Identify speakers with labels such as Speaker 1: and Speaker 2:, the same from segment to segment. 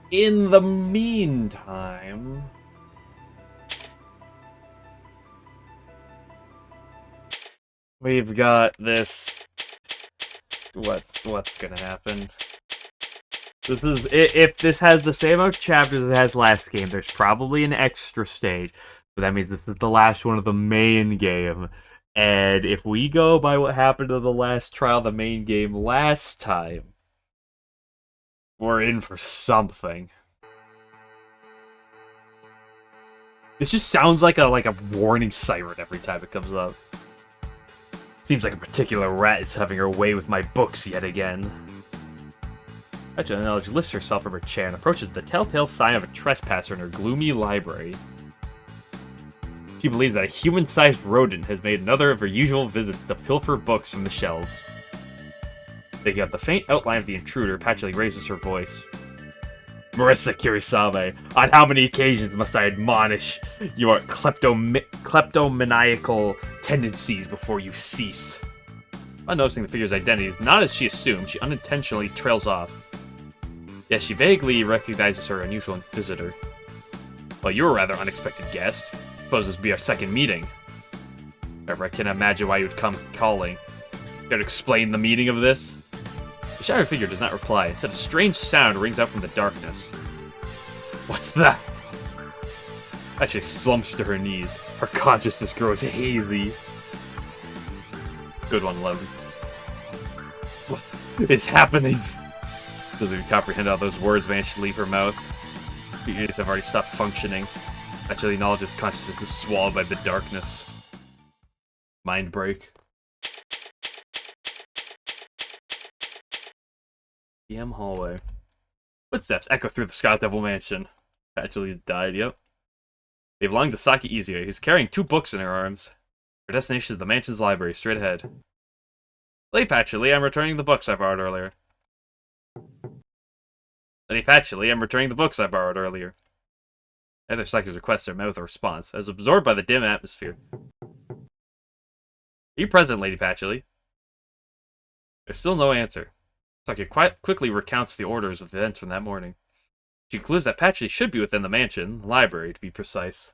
Speaker 1: In the meantime, we've got this. What's gonna happen? This is if this has the same amount of chapters as it has last game. There's probably an extra stage, but that means this is the last one of the main game. And if we go by what happened to the last trial, the main game last time, we're in for something. This just sounds like a warning siren every time it comes up. Seems like a particular rat is having her way with my books yet again. Actually, knowledge lifts herself from her chair and approaches the telltale sign of a trespasser in her gloomy library. She believes that a human-sized rodent has made another of her usual visits to pilfer books from the shelves. Taking out the faint outline of the intruder, Patchouli raises her voice. Marissa Kirisame, on how many occasions must I admonish your kleptomaniacal tendencies before you cease? Not noticing the figure's identity is not as she assumed, she unintentionally trails off. Yes, she vaguely recognizes her unusual visitor. Well, you're a rather unexpected guest. Suppose this will be our second meeting. However, I can't imagine why you would come calling. Care to explain the meaning of this? The shadowy figure does not reply. Instead, a strange sound rings out from the darkness. What's that? She slumps to her knees. Her consciousness grows hazy. Good one, Levin. What is happening? Doesn't even comprehend how those words managed to leave her mouth. Her ears have already stopped functioning. Actually, knowledge's consciousness is swallowed by the darkness. Mind break. PM hallway. Footsteps echo through the Sky Devil mansion. Patchouli's died, yep. They belong to Saki Izuya, who's carrying 2 books in her arms. Her destination is the mansion's library, straight ahead. Lady Patchouli, I'm returning the books I borrowed earlier. Lady Patchouli, I'm returning the books I borrowed earlier. Neither Saki's request or met with a response. I was absorbed by the dim atmosphere. Are you present, Lady Patchouli? There's still no answer. Saki quite quickly recounts the orders of events from that morning. She concludes that Patchouli should be within the mansion, library to be precise.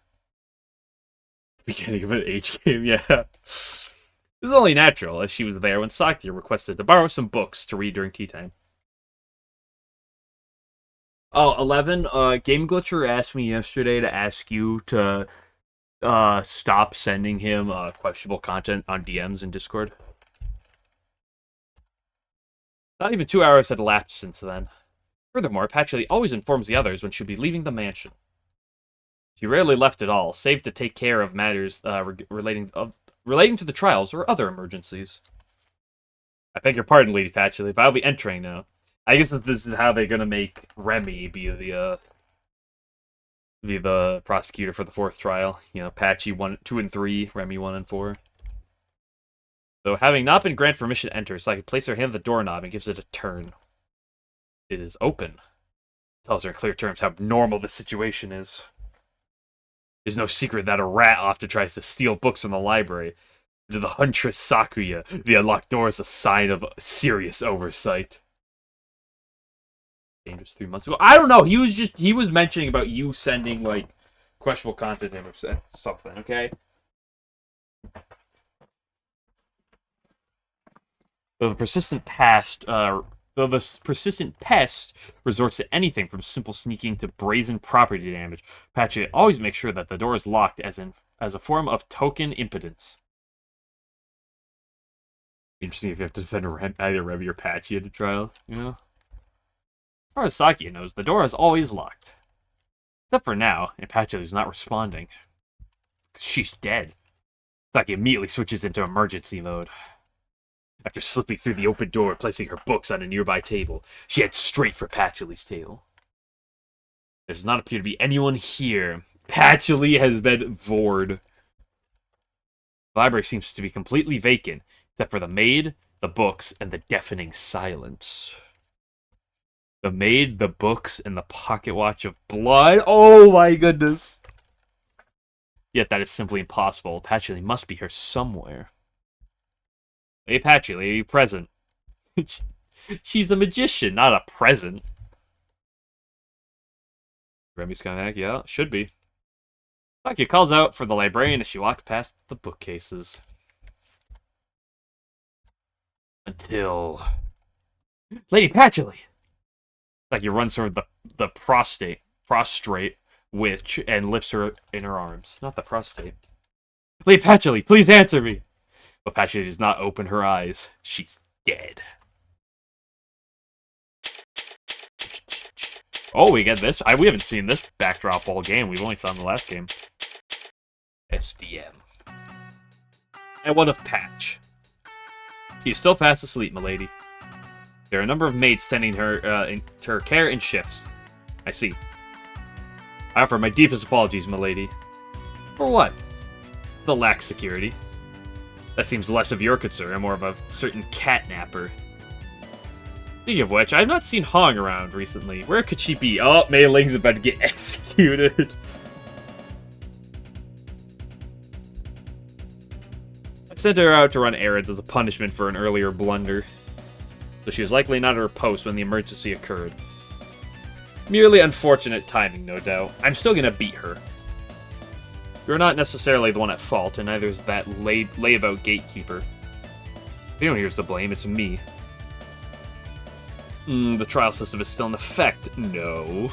Speaker 1: Beginning of an H game, yeah. This is only natural, as she was there when Saki requested to borrow some books to read during tea time. Oh, 11, Game Glitcher asked me yesterday to ask you to stop sending him questionable content on DMs in Discord. Not even 2 hours had elapsed since then. Furthermore, Patchouli always informs the others when she'll be leaving the mansion. She rarely left at all, save to take care of matters relating to the trials or other emergencies. I beg your pardon, Lady Patchouli, but I'll be entering now. I guess that this is how they're gonna make Remy be the prosecutor for the 4th trial. You know, Patchy 1, 2, and 3, Remy 1 and 4. Though having not been granted permission to enter, so I can place her hand on the doorknob and gives it a turn. It is open. Tells her in clear terms how normal the situation is. It's no secret that a rat often tries to steal books from the library. To the huntress Sakuya, the unlocked door is a sign of serious oversight. Dangerous 3 months ago. I don't know. He was mentioning about you sending like questionable content to him or something. Okay. Though the persistent pest resorts to anything from simple sneaking to brazen property damage, Patchy always makes sure that the door is locked as a form of token impotence. Interesting if you have to defend either Remy or Patchy at a trial, you know? As far as Saki knows, the door is always locked. Except for now, and Patchy is not responding. She's dead. Saki immediately switches into emergency mode. After slipping through the open door and placing her books on a nearby table, she heads straight for Patchouli's table. There does not appear to be anyone here. Patchouli has been vored. The library seems to be completely vacant, except for the maid, the books, and the deafening silence. The maid, the books, and the pocket watch of blood? Oh my goodness! Yet that is simply impossible. Patchouli must be here somewhere. Hey, Patchouli, are you present? She's a magician, not a present. Remy's coming back, yeah, should be. Saki calls out for the librarian as she walks past the bookcases. Until... Lady Patchouli! Saki runs toward the prostrate witch and lifts her in her arms. Not the prostate. Lady Patchouli, please answer me! But Patchouli does not open her eyes. She's dead. Oh, we get this. We haven't seen this backdrop all game. We've only saw in the last game. SDM. And what of Patch? She is still fast asleep, milady. There are a number of maids tending her to her care in shifts. I see. I offer my deepest apologies, milady. For what? The lax security. That seems less of your concern and more of a certain catnapper. Speaking of which, I have not seen Hong around recently. Where could she be? Oh, Mei Ling's about to get executed. I sent her out to run errands as a punishment for an earlier blunder. So she was likely not at her post when the emergency occurred. Merely unfortunate timing, no doubt. I'm still gonna beat her. You're not necessarily the one at fault, and neither is that layabout gatekeeper. If anyone here's to blame, it's me. The trial system is still in effect. No.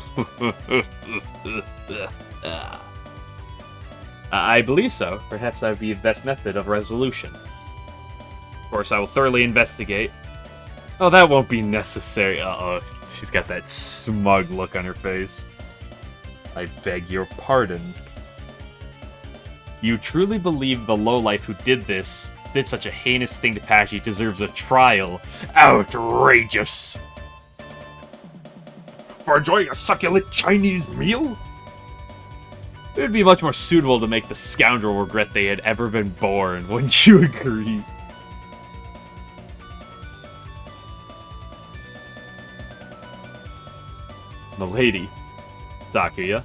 Speaker 1: I believe so. Perhaps that would be the best method of resolution. Of course, I will thoroughly investigate. Oh, that won't be necessary. Uh-oh. She's got that smug look on her face. I beg your pardon. You truly believe the lowlife who did such a heinous thing to Patchy deserves a trial? Outrageous! For enjoying a succulent Chinese meal? It would be much more suitable to make the scoundrel regret they had ever been born, wouldn't you agree? Milady. Sakuya.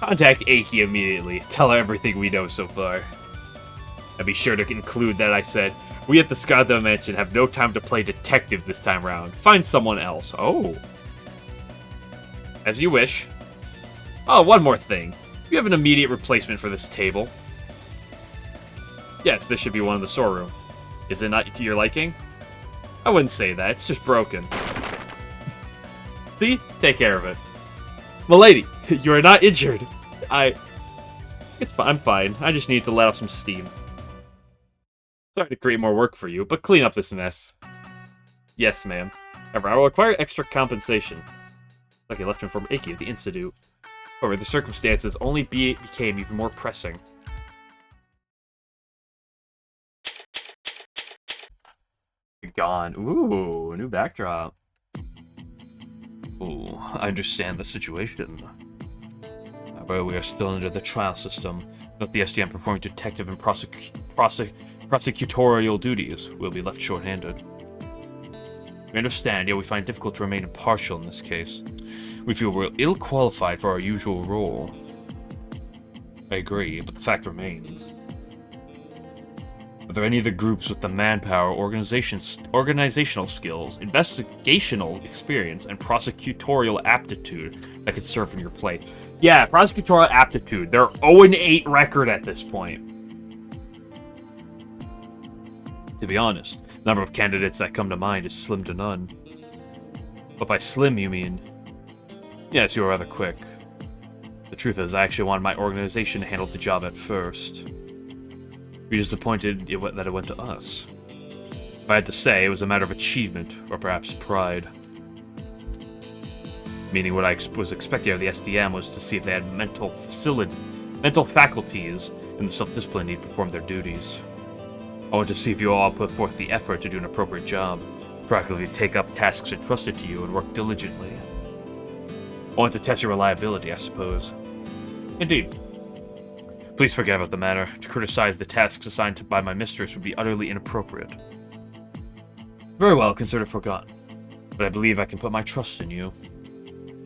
Speaker 1: Contact Aki immediately. Tell her everything we know so far. And be sure to include that I said, we at the Skado Mansion have no time to play detective this time round. Find someone else. Oh. As you wish. Oh, one more thing. You have an immediate replacement for this table. Yes, this should be one in the storeroom. Is it not to your liking? I wouldn't say that. It's just broken. See? Take care of it. Milady, you are not injured. It's fine. I'm fine. I just need to let off some steam. Sorry to create more work for you, but clean up this mess. Yes, ma'am. However, I will require extra compensation. Lucky left to inform Iki of the incident. However, the circumstances only became even more pressing. Gone. Ooh, new backdrop. Ooh, I understand the situation. However, we are still under the trial system. Not the SDM performing detective and prosecutorial duties. We'll be left short-handed. We understand, yet we find it difficult to remain impartial in this case. We feel we're ill-qualified for our usual role. I agree, but the fact remains. Are there any other groups with the manpower, organizational skills, investigational experience, and prosecutorial aptitude that could serve in your place? Yeah, prosecutorial aptitude. They're 0-8 record at this point. To be honest, the number of candidates that come to mind is slim to none. But by slim, you mean... Yes, you were rather quick. The truth is, I actually wanted my organization to handle the job at first. We're disappointed that it went to us. If I had to say, it was a matter of achievement, or perhaps pride. Meaning what I was expecting of the SDM was to see if they had mental faculties and the self-discipline needed to perform their duties. I want to see if you all put forth the effort to do an appropriate job, practically take up tasks entrusted to you and work diligently. I want to test your reliability, I suppose. Indeed. Please forget about the matter. To criticize the tasks assigned by my mistress would be utterly inappropriate. Very well, consider it forgotten. But I believe I can put my trust in you.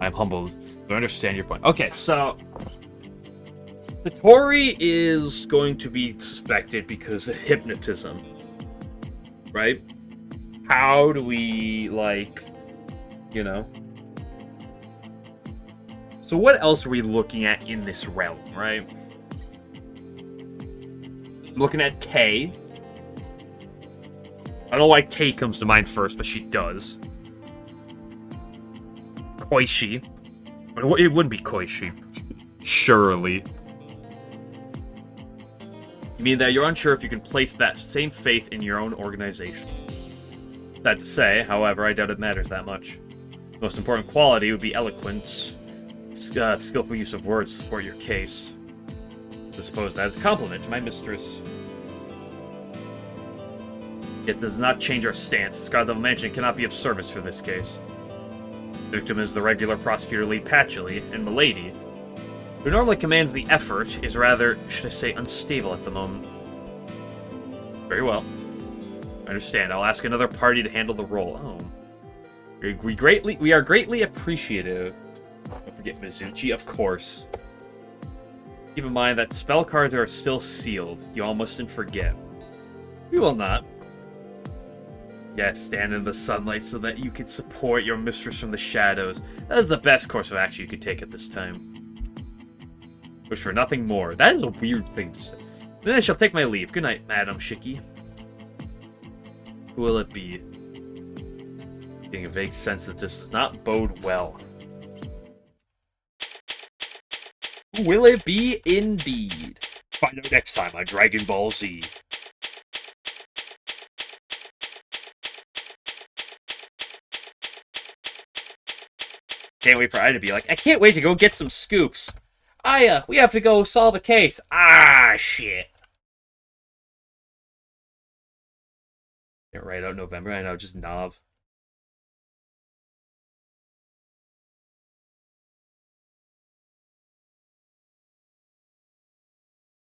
Speaker 1: I am humbled, but I understand your point. Okay, so... Satori is going to be suspected because of hypnotism. Right? How do we, like... you know? So what else are we looking at in this realm, right? I'm looking at Tay. I don't know why Tay comes to mind first, but she does. Koishi. It wouldn't be Koishi. Surely. You mean that you're unsure if you can place that same faith in your own organization. Sad to say, however, I doubt it matters that much. The most important quality would be eloquence. Skillful use of words to support your case. I suppose that is a compliment to my mistress. It does not change our stance. The Scarlet Mansion cannot be of service for this case. The victim is the regular prosecutor Lee Patchley, and Milady, who normally commands the effort, is rather, should I say, unstable at the moment. Very well. I understand. I'll ask another party to handle the role. Oh. We are greatly appreciative. Don't forget Mizuchi, of course. Keep in mind that spell cards are still sealed. You almost didn't forget. We will not. Yes, stand in the sunlight so that you can support your mistress from the shadows. That is the best course of action you can take at this time. Wish for nothing more. That is a weird thing to say. Then I shall take my leave. Good night, Madam Shiki. Who will it be? Getting a vague sense that this does not bode well. Who will it be indeed? Find out next time on Dragon Ball Z. Can't wait for I to be like, I can't wait to go get some scoops. Aya, we have to go solve a case. Ah, shit. Get right out November. I know, just Nov.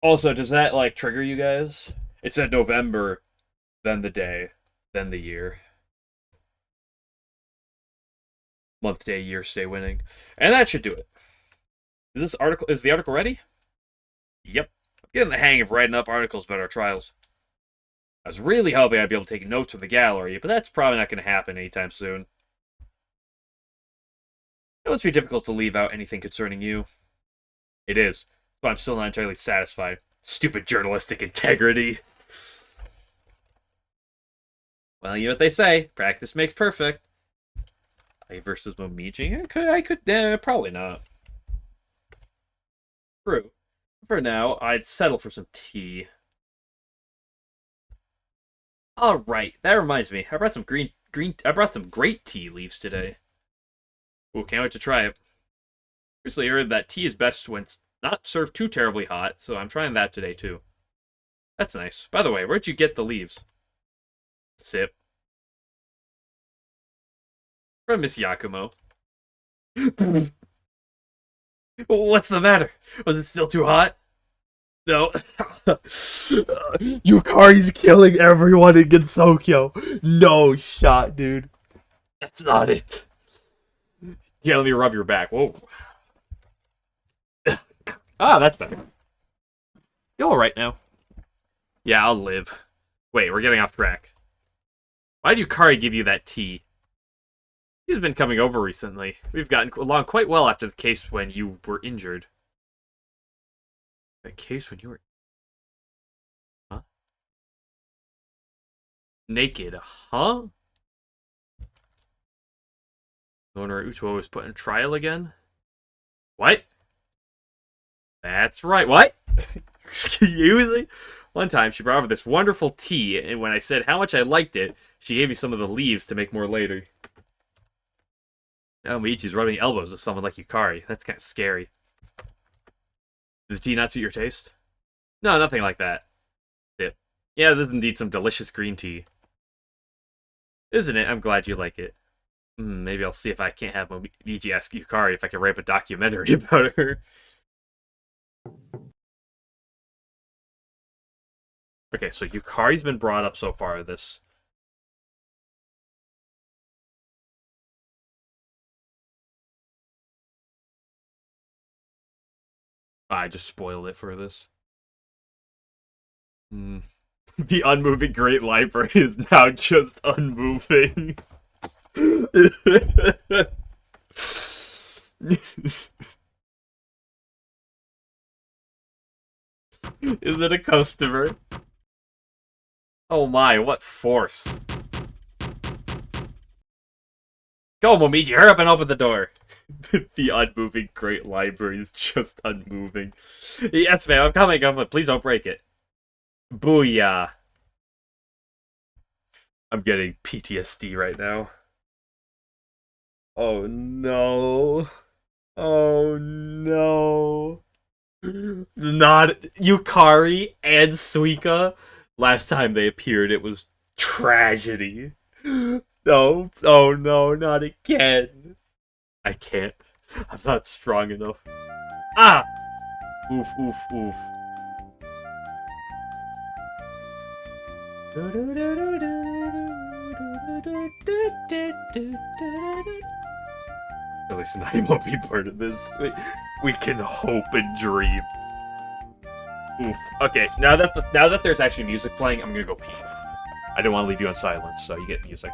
Speaker 1: Also, does that, like, trigger you guys? It said November, then the day, then the year. Month, day, year, stay winning. And that should do it. Is the article ready? Yep. I'm getting the hang of writing up articles about our trials. I was really hoping I'd be able to take notes from the gallery, but that's probably not going to happen anytime soon. It must be difficult to leave out anything concerning you. It is, but I'm still not entirely satisfied. Stupid journalistic integrity. Well, you know what they say. Practice makes perfect. I versus Momiji? I could, probably not. True. For now, I'd settle for some tea. Alright, that reminds me. I brought some I brought some great tea leaves today. Ooh, can't wait to try it. Recently heard that tea is best when it's not served too terribly hot, so I'm trying that today too. That's nice. By the way, where'd you get the leaves? Sip. From Miss Yakumo. What's the matter? Was it still too hot? No. Yukari's killing everyone in Gensokyo. No shot, dude. That's not it. Yeah, let me rub your back. Whoa. That's better. You alright now? Yeah, I'll live. Wait, we're getting off track. Why did Yukari give you that tea? He's been coming over recently. We've gotten along quite well after the case when you were injured. The case when you were... Huh? Naked, huh? Owner Uchiwa was put in trial again? What? That's right, what? Excuse me? One time, she brought over this wonderful tea, and when I said how much I liked it, she gave me some of the leaves to make more later. Oh, Miichi's rubbing elbows with someone like Yukari. That's kind of scary. Does the tea not suit your taste? No, nothing like that. Sip. Yeah, this is indeed some delicious green tea. Isn't it? I'm glad you like it. Maybe I'll see if I can't have Miichi ask Yukari if I can write a documentary about her. Okay, so Yukari's been brought up so far this. I just spoiled it for this. The unmoving Great Library is now just unmoving. Is it a customer? Oh my, what force. Go, Momiji, hurry up and open the door. The unmoving Great Library is just unmoving. Yes, ma'am, I'm coming, but please don't break it. Booyah. I'm getting PTSD right now. Oh no. Oh no. Not Yukari and Suika. Last time they appeared, it was tragedy. No, oh no, not again. I can't. I'm not strong enough. Ah! Oof, oof, oof. At least I won't be part of this. We can hope and dream. Oof. Okay, now that there's actually music playing, I'm gonna go pee. I didn't want to leave you in silence, so you get music.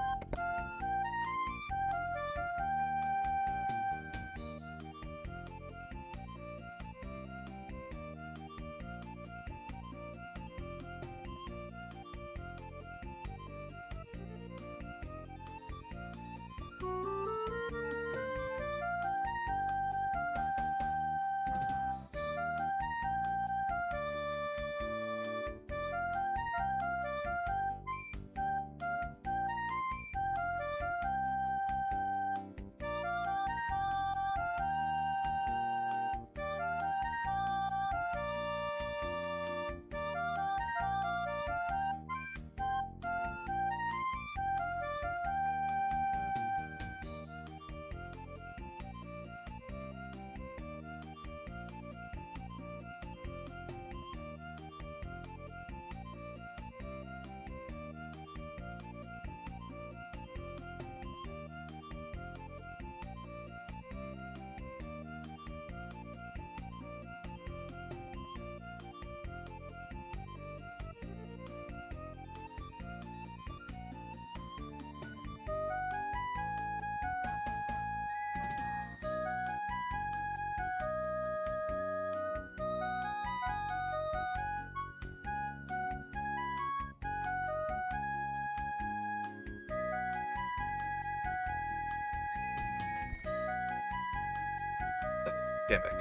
Speaker 1: Get back.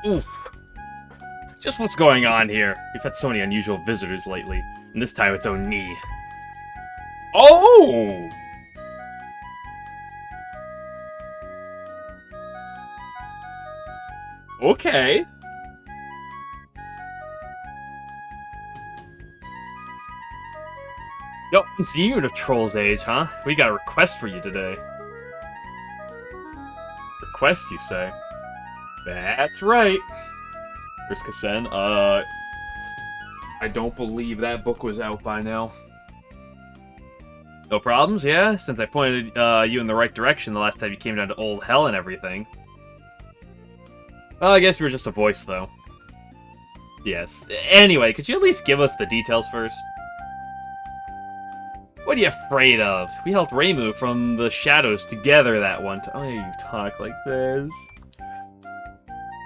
Speaker 1: Oof. Just what's going on here? We've had so many unusual visitors lately, and this time it's Oni. Oh! Okay. Yo, see you in a troll's age, huh? We got a request for you today. Request, you say? That's right. Riska-sen, I don't believe that book was out by now. No problems, yeah? Since I pointed you in the right direction the last time you came down to Old Hell and everything. Well, I guess you were just a voice, though. Yes. Anyway, could you at least give us the details first? What are you afraid of? We helped Reimu from the shadows together that one time. Oh, you talk like this.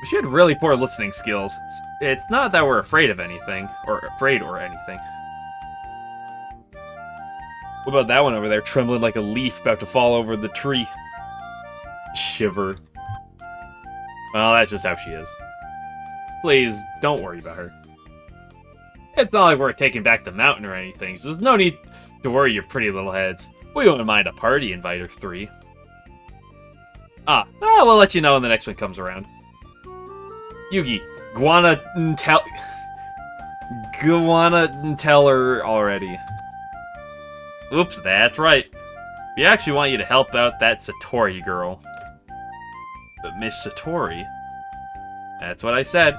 Speaker 1: She had really poor listening skills. It's not that we're afraid of anything, or afraid or anything. What about that one over there, trembling like a leaf about to fall over the tree? Shiver. Well, that's just how she is. Please, don't worry about her. It's not like we're taking back the mountain or anything, so there's no need to worry your pretty little heads. We won't mind a party invite 3. We'll let you know when the next one comes around. Yugi, tell her already. Oops, that's right. We actually want you to help out that Satori girl. But Miss Satori? That's what I said.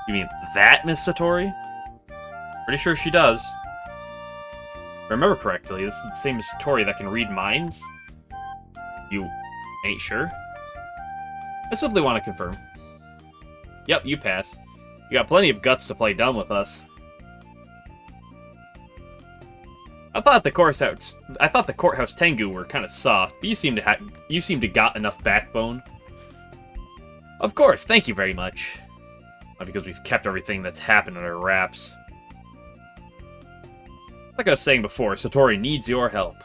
Speaker 1: You mean that Miss Satori? Pretty sure she does. If I remember correctly, this is the same Miss Satori that can read minds? You ain't sure? I simply want to confirm. Yep, you pass. You got plenty of guts to play dumb with us. the courthouse Tengu were kind of soft, but you seem to got enough backbone. Of course, thank you very much. Not because we've kept everything that's happened under wraps. Like I was saying before, Satori needs your help.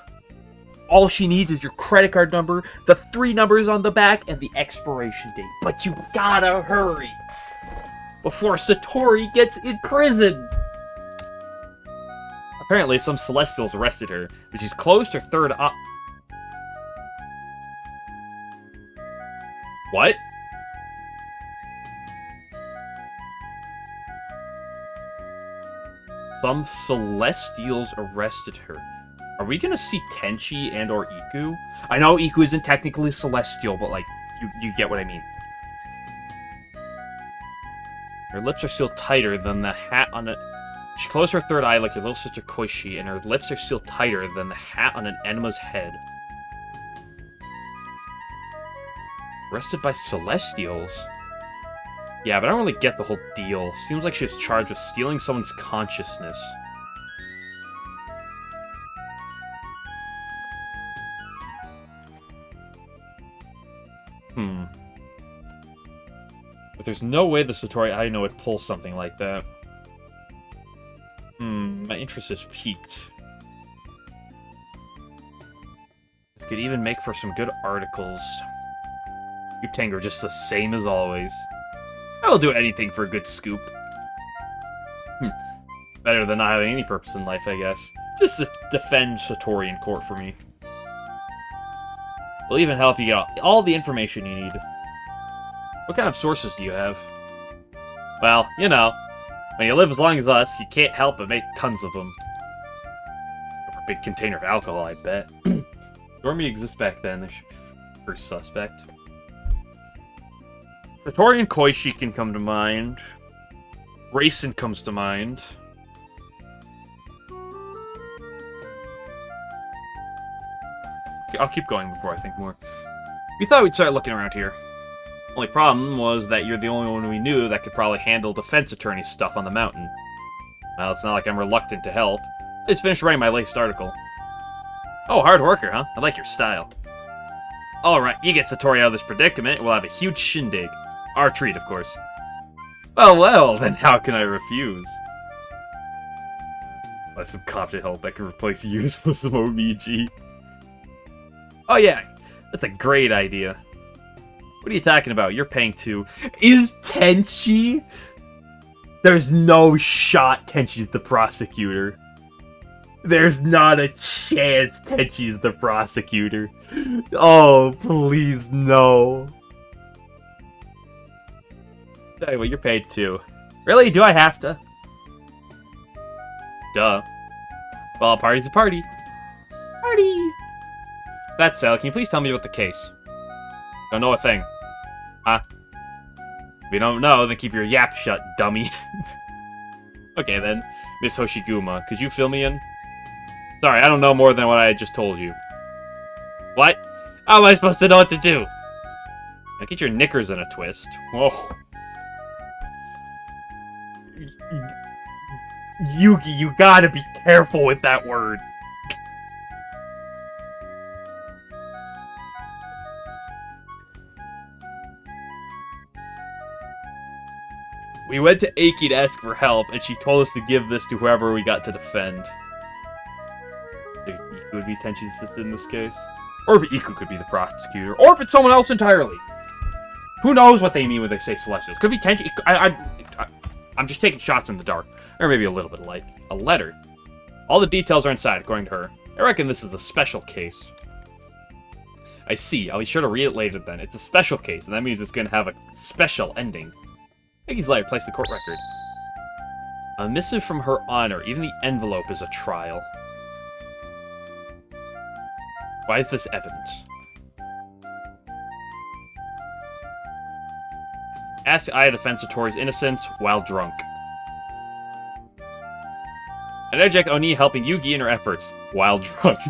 Speaker 1: All she needs is your credit card number, the 3 numbers on the back, and the expiration date. But you gotta hurry before Satori gets in prison. Apparently, some Celestials arrested her, but she's closed her third eye. What? Some Celestials arrested her. Are we gonna see Tenchi and or Iku? I know Iku isn't technically Celestial, but like, you get what I mean. Her lips are sealed tighter than the hat on a... She closed her third eye like your little sister Koishi, and her lips are sealed tighter than the hat on an enema's head. Arrested by Celestials? Yeah, but I don't really get the whole deal. Seems like she was charged with stealing someone's consciousness. But there's no way the Satori I know would pull something like that. My interest is piqued. This could even make for some good articles. You Tengu are just the same as always. I will do anything for a good scoop. Better than not having any purpose in life, I guess. Just to defend Satori in court for me. We'll even help you get all the information you need. What kind of sources do you have? Well, you know, when you live as long as us, you can't help but make tons of them. For a big container of alcohol, I bet. Dormy exists back then. They should be first suspect. Satori and Koishi can come to mind. Racing comes to mind. I'll keep going before I think more. We thought we'd start looking around here. Only problem was that you're the only one we knew that could probably handle defense attorney stuff on the mountain. Well, it's not like I'm reluctant to help. I just finished writing my latest article. Oh, hard worker, huh? I like your style. Alright, you get Satori out of this predicament, and we'll have a huge shindig. Our treat, of course. Well, then how can I refuse? Buy some competent help that can replace useless Momiji. Oh yeah, that's a great idea. What are you talking about? You're paying too. Is Tenchi? There's no shot Tenchi's the prosecutor. There's not a chance Tenchi's the prosecutor. Oh, please, no. Anyway, you're paid too. Really? Do I have to? Duh. Well, a party's a party. Party! That's Sal. Can you please tell me about the case? Don't know a thing. Huh? If you don't know, then keep your yap shut, dummy. Okay, then. Miss Hoshiguma, could you fill me in? Sorry, I don't know more than what I just told you. What? How am I supposed to know what to do? Now get your knickers in a twist. Whoa. Yugi, you gotta be careful with that word. We went to Aki to ask for help, and she told us to give this to whoever we got to defend. Iku would be Tenchi's assistant in this case. Or if Iku could be the prosecutor. Or if it's someone else entirely. Who knows what they mean when they say Celestials. Could be Tenchi. I'm just taking shots in the dark. Or maybe a little bit like a letter. All the details are inside, according to her. I reckon this is a special case. I see. I'll be sure to read it later then. It's a special case, and that means it's going to have a special ending. Iggy's letter placed the court record. A missive from Her Honor. Even the envelope is a trial. Why is this evidence? Asked Aya to defend Satori's innocence while drunk. And Ejek Oni helping Yugi in her efforts while drunk.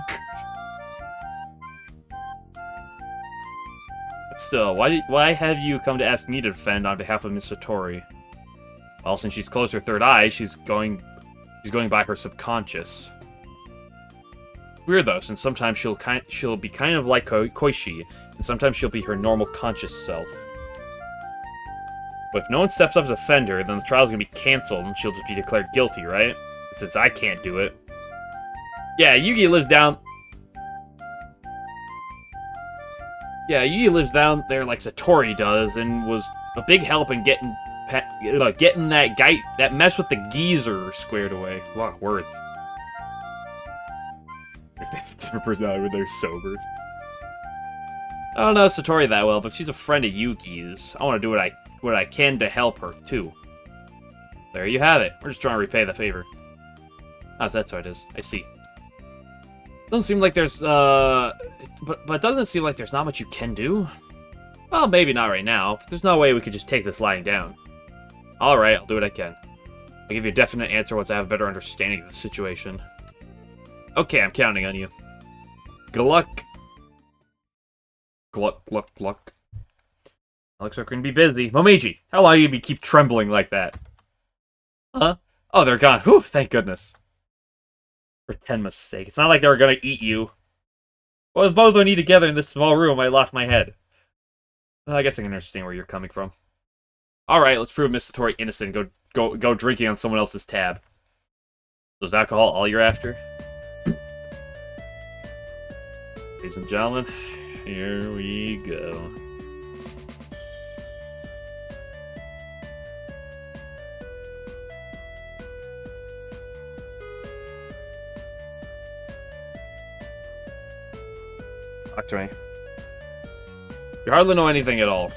Speaker 1: But still, why have you come to ask me to defend on behalf of Miss Satori? Well, since she's closed her third eye, she's going by her subconscious. Weird though, since sometimes she'll be kind of like Koishi, and sometimes she'll be her normal conscious self. But if no one steps up to defend her, then the trial's gonna be cancelled and she'll just be declared guilty, right? Since I can't do it. Yeah, Yugi lives down... Yeah, Yugi lives down there like Satori does, and was a big help in getting that guy, that mess with the geezer squared away. A lot of words. If they have a different personality when they're sober. I don't know Satori that well, but she's a friend of Yuki's. I want to do what I can to help her, too. There you have it. We're just trying to repay the favor. Oh, so that's how it is. I see. Doesn't seem like there's, but doesn't it seem like there's not much you can do? Well, maybe not right now. But there's no way we could just take this lying down. Alright, I'll do what I can. I'll give you a definite answer once I have a better understanding of the situation. Okay, I'm counting on you. Good luck. Gluck, gluck, gluck. Looks like we're gonna be busy. Momiji, how long you keep trembling like that? Huh? Oh, they're gone. Whew, thank goodness. For Tenma's sake. It's not like they were gonna eat you. Well, with both of you together in this small room, I lost my head. Well, I guess I can understand where you're coming from. Alright, let's prove Miss Satori innocent and go drinking on someone else's tab. So is alcohol all you're after? Ladies and gentlemen, here we go. Talk to me. You hardly know anything at all.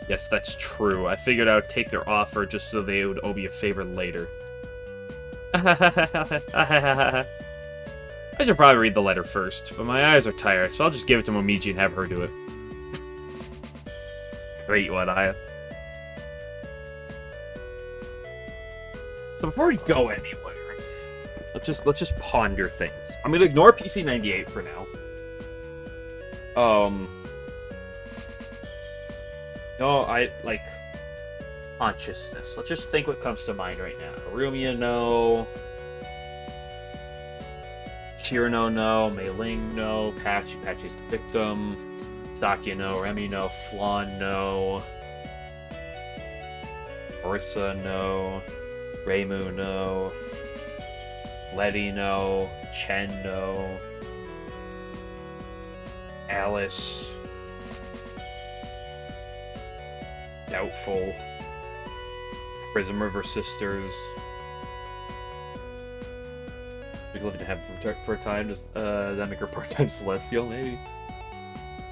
Speaker 1: Yes, that's true. I figured I would take their offer just so they would owe me a favor later. I should probably read the letter first, but my eyes are tired, so I'll just give it to Momiji and have her do it. Great one, Aya. So before we go anywhere, let's just ponder things. I'm gonna ignore PC98 for now. No, consciousness. Let's just think what comes to mind right now. Harumia, no. Shirano, no. Mei Ling, no. Patchy's the victim. Sakya, no. Remy, no. Flan, no. Orisa, no. Reimu, no. Letty, no. Chen, no. Alice. Doubtful. Prism River Sisters. We could live to have for a time, just that make her part-time celestial, maybe.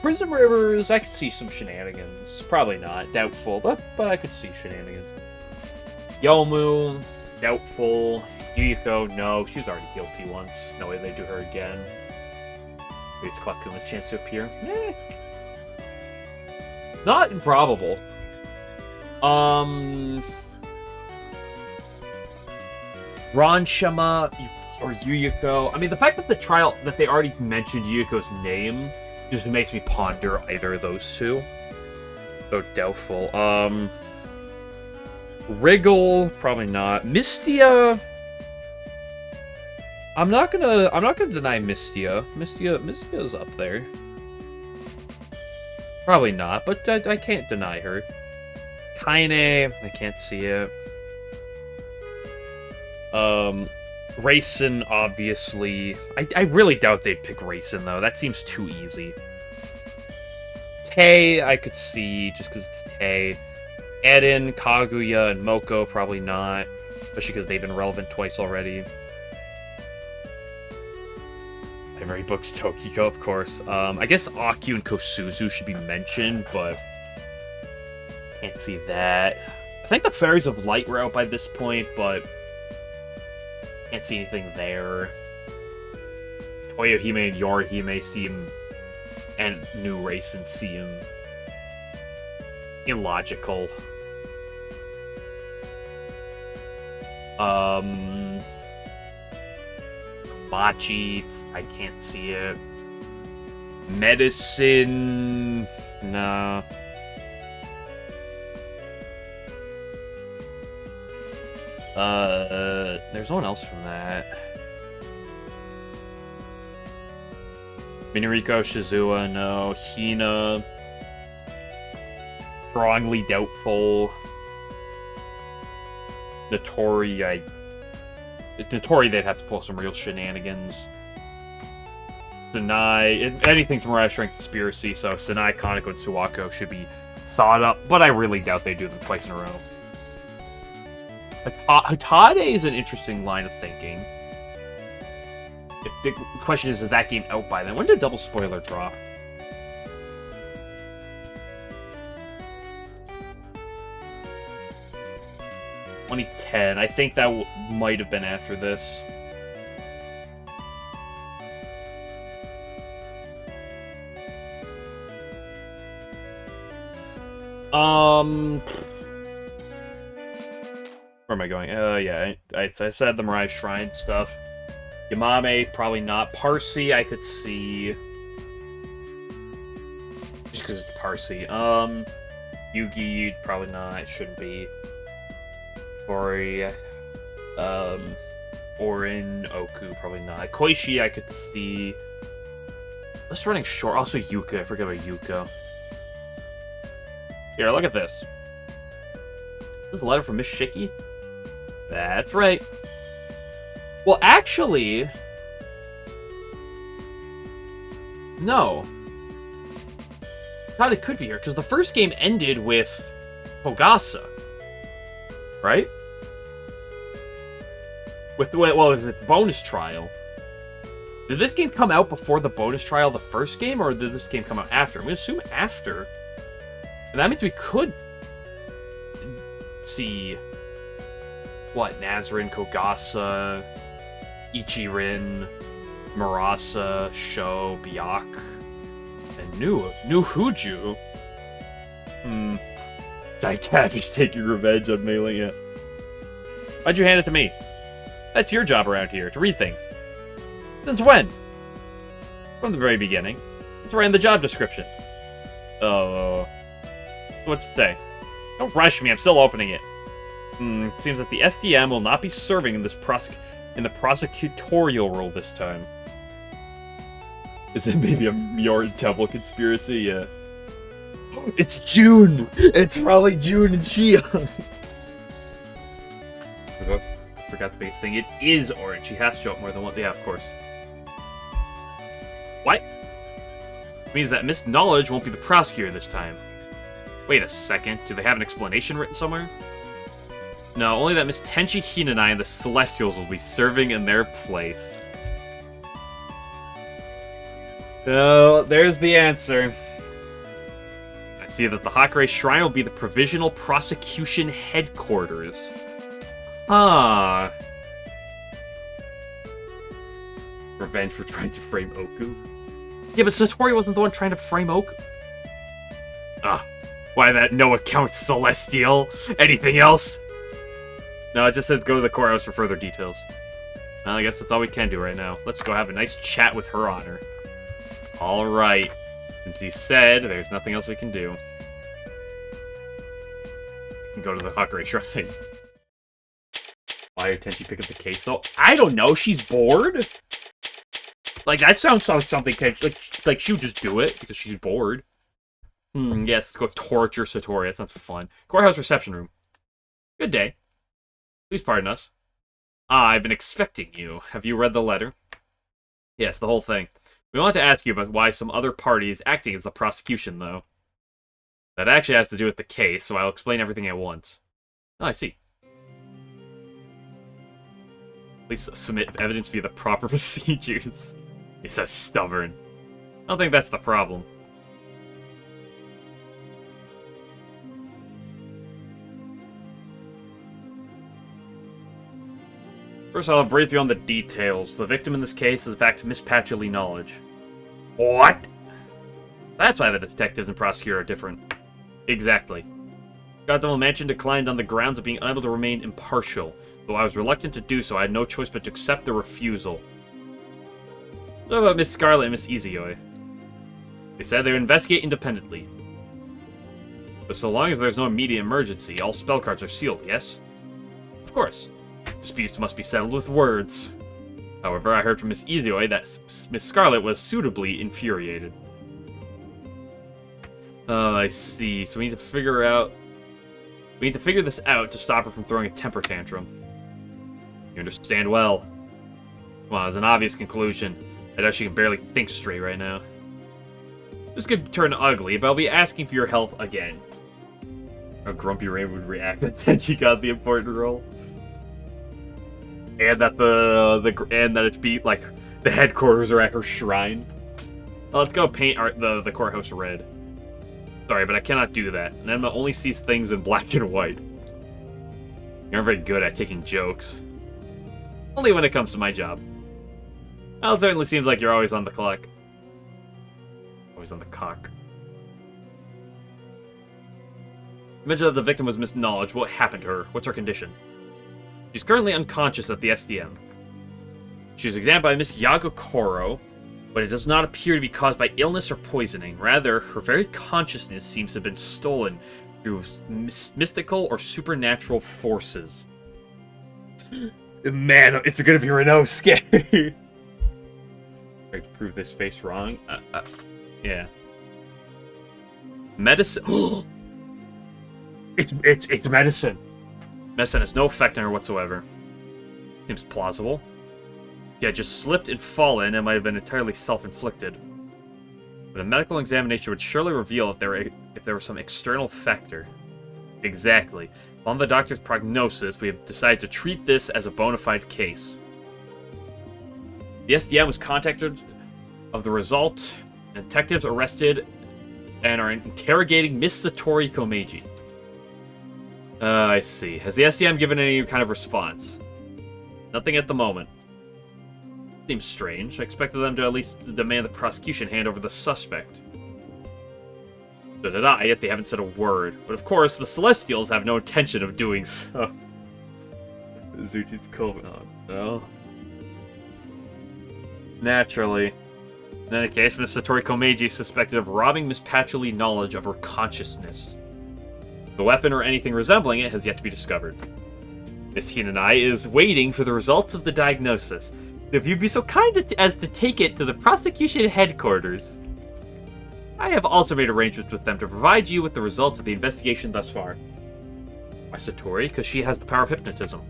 Speaker 1: Prism Rivers, I could see some shenanigans. Probably not. Doubtful, but I could see shenanigans. Yomu, doubtful. Yuyuko, no, she was already guilty once. No way they do her again. Maybe it's Kwakuma's chance to appear. Not improbable. Ranshama or Yuyuko. I mean, the fact that they already mentioned Yuyuko's name just makes me ponder either of those two. So doubtful. Wriggle, probably not. Mystia. I'm not gonna deny Mystia. Mystia's up there. Probably not, but I can't deny her. Kaine, I can't see it. Raisin, obviously. I really doubt they'd pick Raisin, though. That seems too easy. Tei, I could see, just because it's Tei. Eden, Kaguya, and Moko, probably not. Especially because they've been relevant twice already. Memory Books, Tokiko, of course. I guess Akyu and Kosuzu should be mentioned, but... can't see that. I think the Fairies of Light were out by this point, but... can't see anything there. Toyohime and Yorihime seem... and New Raisin seem... illogical. Machi, I can't see it. Medicine... nah. There's no one else from that. Minariko, Shizuo, no. Hina, strongly doubtful. Notori, Notori, they'd have to pull some real shenanigans. Sanai, anything's Mirage Strength Conspiracy, so Sanai, Kaneko, and Suwako should be thought up, but I really doubt they do them twice in a row. Hatade is an interesting line of thinking. If the question is that game out by then? When did Double Spoiler drop? ...2010. I think that might have been after this. Where am I going? Yeah, I said the Mirage Shrine stuff. Yamame, probably not. Parsi, I could see. Just because it's Parsi. Yugi, probably not. It shouldn't be. Ori, Orin, Oku, probably not. Koishi, I could see. Let's running short. Also Yuka. I forget about Yuka. Here, look at this. Is this a letter from Miss Shiki? That's right. Well, actually... No. I thought it could be here, because the first game ended with Hogasa. Right? With its bonus trial. Did this game come out before the bonus trial of the first game, or did this game come out after? I'm going to assume after. And that means we could see... What? Nazarin, Kogasa, Ichirin, Murasa, Sho, Byac, and New Huju. Daikafi's taking revenge on mailing it. Why'd you hand it to me? That's your job around here, to read things. Since when? From the very beginning. It's right in the job description. Oh. What's it say? Don't rush me, I'm still opening it. It seems that the SDM will not be serving in this in the prosecutorial role this time. Is it maybe a Mjorn Temple conspiracy? Yeah. It's June! It's probably June and Shion! Forgot the base thing. It is orange. She has to show up more than one. Yeah, of course. What? It means that Miss Knowledge won't be the prosecutor this time. Wait a second. Do they have an explanation written somewhere? No, only that Miss Tenchi Hinanai and the Celestials will be serving in their place. So, there's the answer. I see that the Hakurei Shrine will be the Provisional Prosecution Headquarters. Huh. Revenge for trying to frame Oku? Yeah, but Satori wasn't the one trying to frame Oku. Why that no account Celestial? Anything else? No, it just said go to the courthouse for further details. Well, I guess that's all we can do right now. Let's go have a nice chat with Her Honor. Alright. Since he said there's nothing else we can do. We can go to the Hakurei Shrine. Why did Tenchi pick up the case, though? I don't know, she's bored? Like, that sounds like something like she would just do it because she's bored. Yes, let's go torture Satori. That sounds fun. Courthouse reception room. Good day. Please pardon us. I've been expecting you. Have you read the letter? Yes, the whole thing. We want to ask you about why some other party is acting as the prosecution, though. That actually has to do with the case, so I'll explain everything at once. Oh, I see. Please submit evidence via the proper procedures. You're so stubborn. I don't think that's the problem. First, I'll brief you on the details. The victim in this case is, in fact, Miss Patchouli Knowledge. What? That's why the detectives and prosecutor are different. Exactly. Goddamn Mansion declined on the grounds of being unable to remain impartial. Though I was reluctant to do so, I had no choice but to accept the refusal. What about Miss Scarlet and Miss Izuyoi? They said they would investigate independently. But so long as there's no immediate emergency, all spell cards are sealed, yes? Of course. Disputes must be settled with words. However, I heard from Miss Izoi that Miss Scarlet was suitably infuriated. Oh, I see. So we need to figure this out to stop her from throwing a temper tantrum. You understand well. Well, it's an obvious conclusion. I know she can barely think straight right now. This could turn ugly, but I'll be asking for your help again. How Grumpy Rain would react that she got the important role. And that that it's be like the headquarters are at her shrine. Well, let's go paint the courthouse red. Sorry, but I cannot do that. And Emma only sees things in black and white. You're very good at taking jokes. Only when it comes to my job. Well, it certainly seems like you're always on the clock. Always on the cock. You mentioned that the victim was misknowledged. What happened to her? What's her condition? She's currently unconscious at the SDM. She was examined by Miss Yagokoro, but it does not appear to be caused by illness or poisoning. Rather, her very consciousness seems to have been stolen through mystical or supernatural forces. Man, it's gonna be Renault scary. Try to prove this face wrong. Yeah. Medicine. It's medicine. Medicine has no effect on her whatsoever. Seems plausible. She had just slipped and fallen and might have been entirely self-inflicted. But a medical examination would surely reveal if there was some external factor. Exactly. On the doctor's prognosis, we have decided to treat this as a bona fide case. The SDM was contacted of the result, and detectives arrested and are interrogating Miss Satori Komeiji. I see. Has the SDM given any kind of response? Nothing at the moment. Seems strange. I expected them to at least demand the prosecution hand over the suspect. So did I, yet they haven't said a word. But of course, the Celestials have no intention of doing so. Zuchi's cold. Oh, no. Naturally. In any case, Miss Satori Komeiji is suspected of robbing Miss Patchouli knowledge of her consciousness. The weapon or anything resembling it has yet to be discovered. Miss Hinanai is waiting for the results of the diagnosis. If you'd be so kind as to take it to the prosecution headquarters. I have also made arrangements with them to provide you with the results of the investigation thus far. Why Satori? Because she has the power of hypnotism.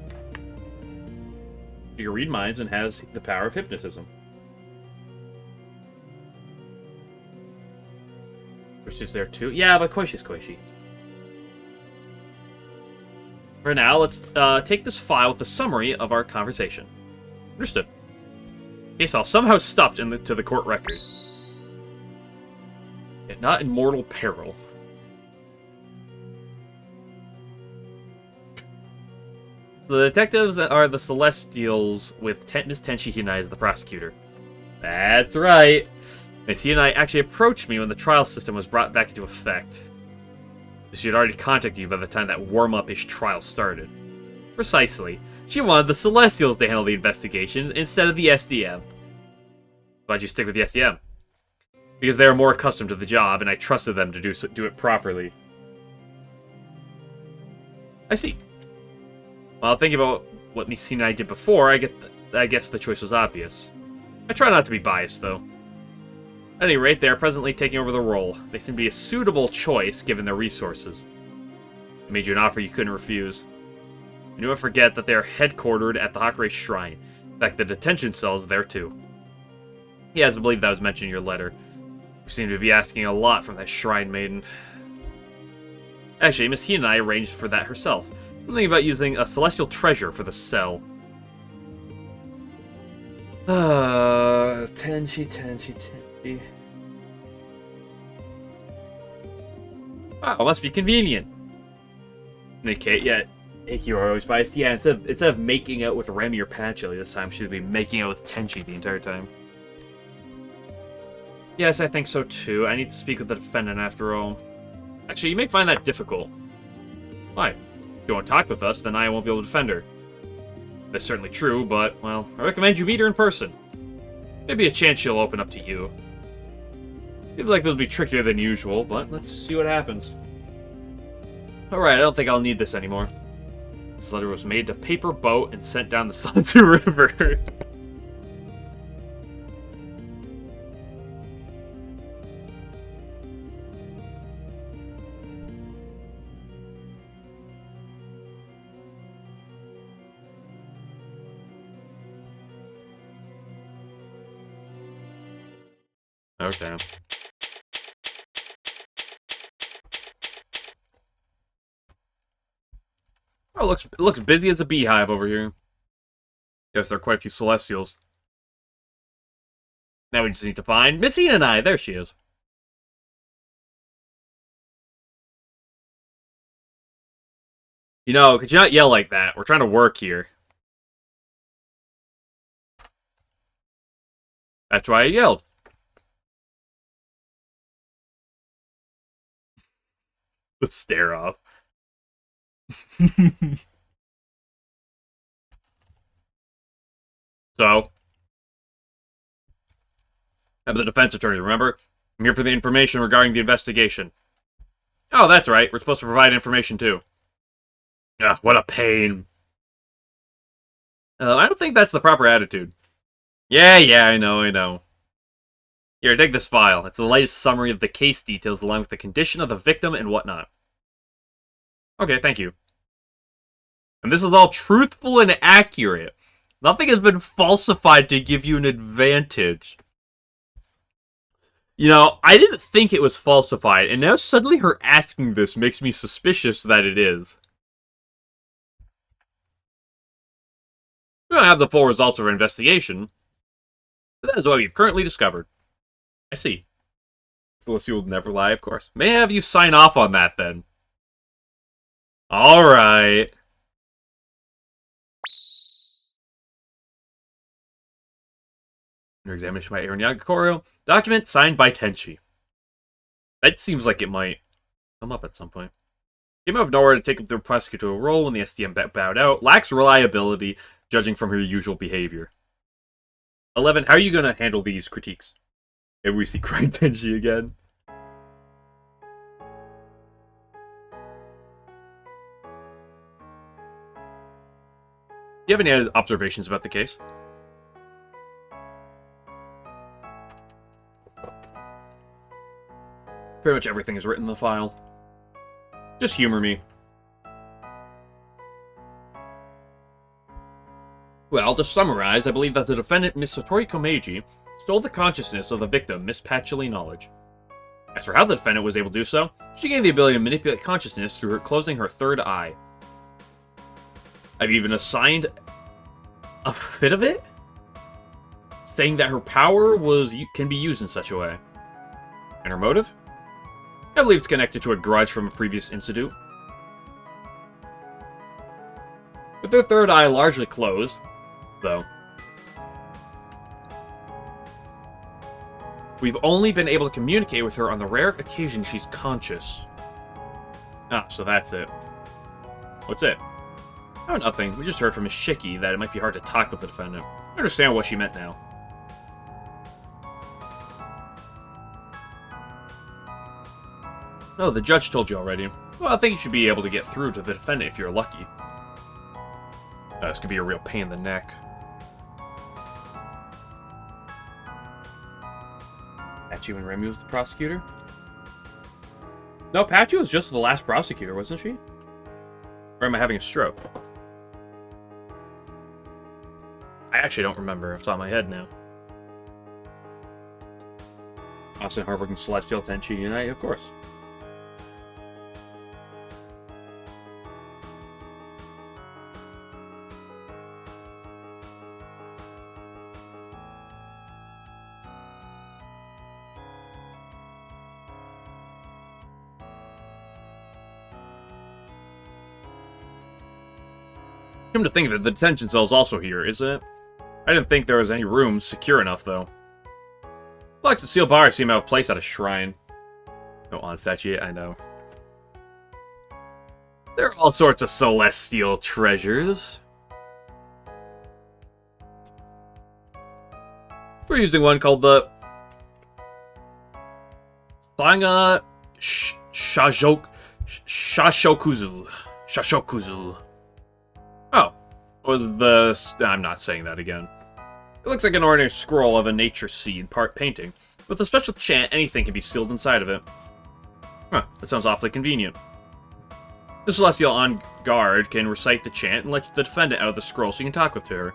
Speaker 1: She can read minds and has the power of hypnotism. Koishi's there too? Yeah, but Koishi's Koishi. For now, let's take this file with the summary of our conversation. Understood. Case file somehow stuffed into the court record. Yet not in mortal peril. The detectives are the Celestials with Miss Tenshi Hinai as the prosecutor. That's right. Miss Hinai actually approached me when the trial system was brought back into effect. She had already contacted you by the time that warm-up-ish trial started. Precisely. She wanted the Celestials to handle the investigation instead of the SDM. Why'd you stick with the SDM? Because they are more accustomed to the job, and I trusted them to do it properly. I see. Well, thinking about what Miss and I did before, I guess the choice was obvious. I try not to be biased, though. At any rate, they are presently taking over the role. They seem to be a suitable choice, given their resources. I made you an offer you couldn't refuse. You never forget that they are headquartered at the Hakurei Shrine. In fact, the detention cell is there, too. Yes, I believe that was mentioned in your letter. You seem to be asking a lot from that shrine maiden. Actually, Miss Hina and I arranged for that herself. Something about using a celestial treasure for the cell. Tenshi. Wow, it must be convenient. Indicate, yeah, Ikki are always biased. Yeah, instead of making out with Remy or Patchouli this time, she'd be making out with Tenchi the entire time. Yes, I think so too. I need to speak with the defendant after all. Actually, you may find that difficult. Why? If you won't talk with us, then I won't be able to defend her. That's certainly true, but, well, I recommend you meet her in person. Maybe a chance she'll open up to you. Feels like it'll be trickier than usual, but let's just see what happens. Alright, I don't think I'll need this anymore. This letter was made to paper boat and sent down the Sanzu River. Okay. Oh, it looks busy as a beehive over here. Guess there are quite a few Celestials. Now we just need to find Missy and I. There she is. You know, could you not yell like that? We're trying to work here. That's why I yelled. The stare off. So, I'm the defense attorney, remember? I'm here for the information regarding the investigation. Oh, that's right. We're supposed to provide information, too. Ugh, what a pain. I don't think that's the proper attitude. Yeah, I know. Here, take this file. It's the latest summary of the case details along with the condition of the victim and whatnot. Okay, thank you. And this is all truthful and accurate. Nothing has been falsified to give you an advantage. You know, I didn't think it was falsified, and now suddenly her asking this makes me suspicious that it is. We don't have the full results of our investigation, but that is what we've currently discovered. I see. Celestia will never lie, of course. May I have you sign off on that, then? Alright. Under examination by Aaron Yagakoro. Document signed by Tenchi. That seems like it might come up at some point. Came out of nowhere to take the prosecutorial role when the SDM bowed out. Lacks reliability, judging from her usual behavior. 11. How are you going to handle these critiques? Maybe we see crying Tenchi again. Do you have any observations about the case? Pretty much everything is written in the file. Just humor me. Well, to summarize, I believe that the defendant, Miss Satori Komeiji, stole the consciousness of the victim, Miss Patchouli Knowledge. As for how the defendant was able to do so, she gained the ability to manipulate consciousness through her closing her third eye. I've even assigned a fit of it, saying that her power can be used in such a way. And her motive? I believe it's connected to a grudge from a previous incident. With her third eye largely closed, though, we've only been able to communicate with her on the rare occasion she's conscious. Ah, so that's it. What's it? Oh, nothing. We just heard from Miss Shiki that it might be hard to talk with the defendant. I understand what she meant now. Oh, the judge told you already. Well, I think you should be able to get through to the defendant if you're lucky. This could be a real pain in the neck. Pachu and Remy was the prosecutor? No, Pachu was just the last prosecutor, wasn't she? Or am I having a stroke? I actually don't remember off the top of my head now. Austin, hardworking Celestial, Tenchi, and I, of course. Come to think of it, the detention cell's also here, isn't it? I didn't think there was any rooms secure enough, though. Locks and sealed bars seem out of place at a shrine. No on statue, I know. There are all sorts of celestial treasures. We're using one called the Sanga Shashokuzu. Oh, was the... I'm not saying that again. It looks like an ordinary scroll of a nature scene, part painting. With a special chant, anything can be sealed inside of it. Huh, that sounds awfully convenient. The Celestial on guard can recite the chant and let the defendant out of the scroll so you can talk with her.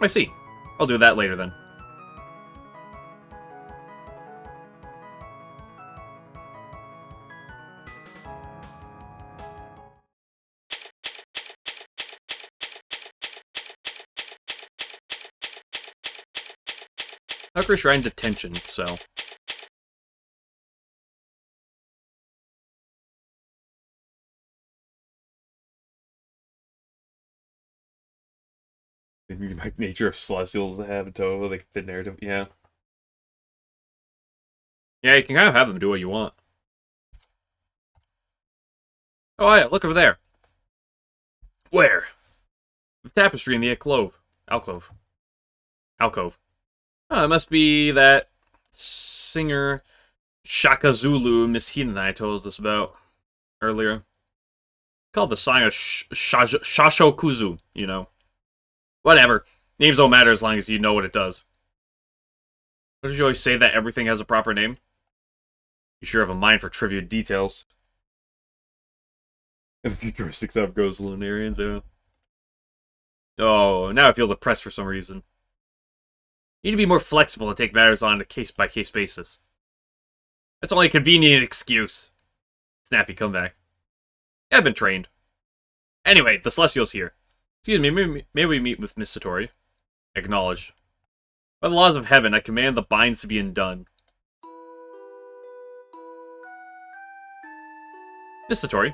Speaker 1: I see. I'll do that later then. Tucker Shrine detention, so. The nature of celestials to have in Touhou, like the narrative, yeah. Yeah, you can kind of have them do what you want. Oh yeah, look over there. Where? The tapestry in the alcove. Oh, it must be that singer Shaka Zulu Miss Hina and I told us about earlier. Called the sign of Shashokuzu, you know. Whatever. Names don't matter as long as you know what it does. Don't you always say that everything has a proper name? You sure have a mind for trivia details. The futuristic stuff goes Lunarians, yeah. Oh, now I feel depressed for some reason. You need to be more flexible and take matters on a case-by-case basis. That's only a convenient excuse. Snappy comeback. Yeah, I've been trained. Anyway, the Celestial's here. Excuse me, may we meet with Miss Satori? Acknowledged. By the laws of heaven, I command the binds to be undone. Miss Satori.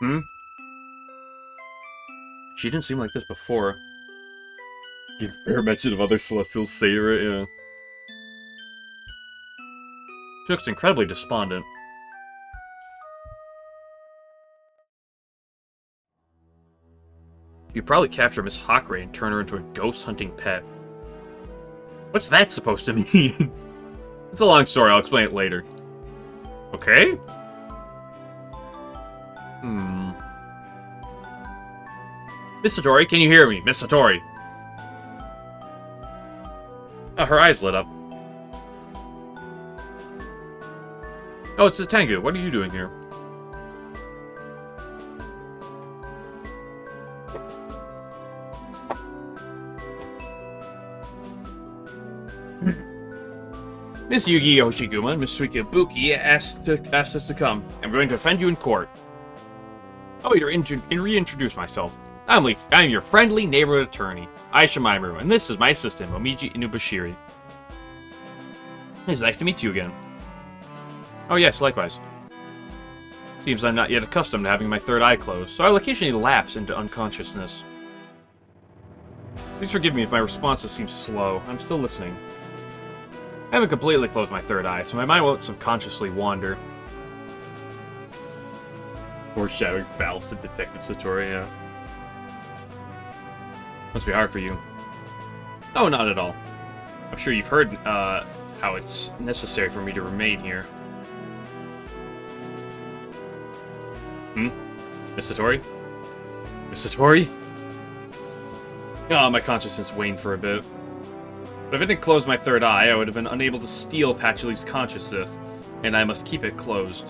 Speaker 1: Hmm? She didn't seem like this before. You heard mention of other Celestials say it, yeah. She looks incredibly despondent. You probably capture Miss Hawkray and turn her into a ghost-hunting pet. What's that supposed to mean? It's a long story, I'll explain it later. Okay? Miss Satori, can you hear me? Miss Satori! Oh, her eyes lit up. Oh, it's a Tengu. What are you doing here? Miss Yugi Yoshiguma and Miss Suika Buki asked us to come. I'm going to defend you in court. Oh, reintroduce myself. I'm your friendly neighborhood attorney, Aisha Maimoru, and this is my assistant, Momiji Inubashiri. It's nice to meet you again. Oh yes, likewise. Seems I'm not yet accustomed to having my third eye closed, so I'll occasionally lapse into unconsciousness. Please forgive me if my responses seem slow. I'm still listening. I haven't completely closed my third eye, so my mind won't subconsciously wander. Foreshadowing battles to Detective Satori, yeah. Must be hard for you. Oh, not at all. I'm sure you've heard how it's necessary for me to remain here. Miss Satori? Miss Satori? Oh, my consciousness waned for a bit. But if I didn't close my third eye, I would have been unable to steal Patchoulie's consciousness, and I must keep it closed.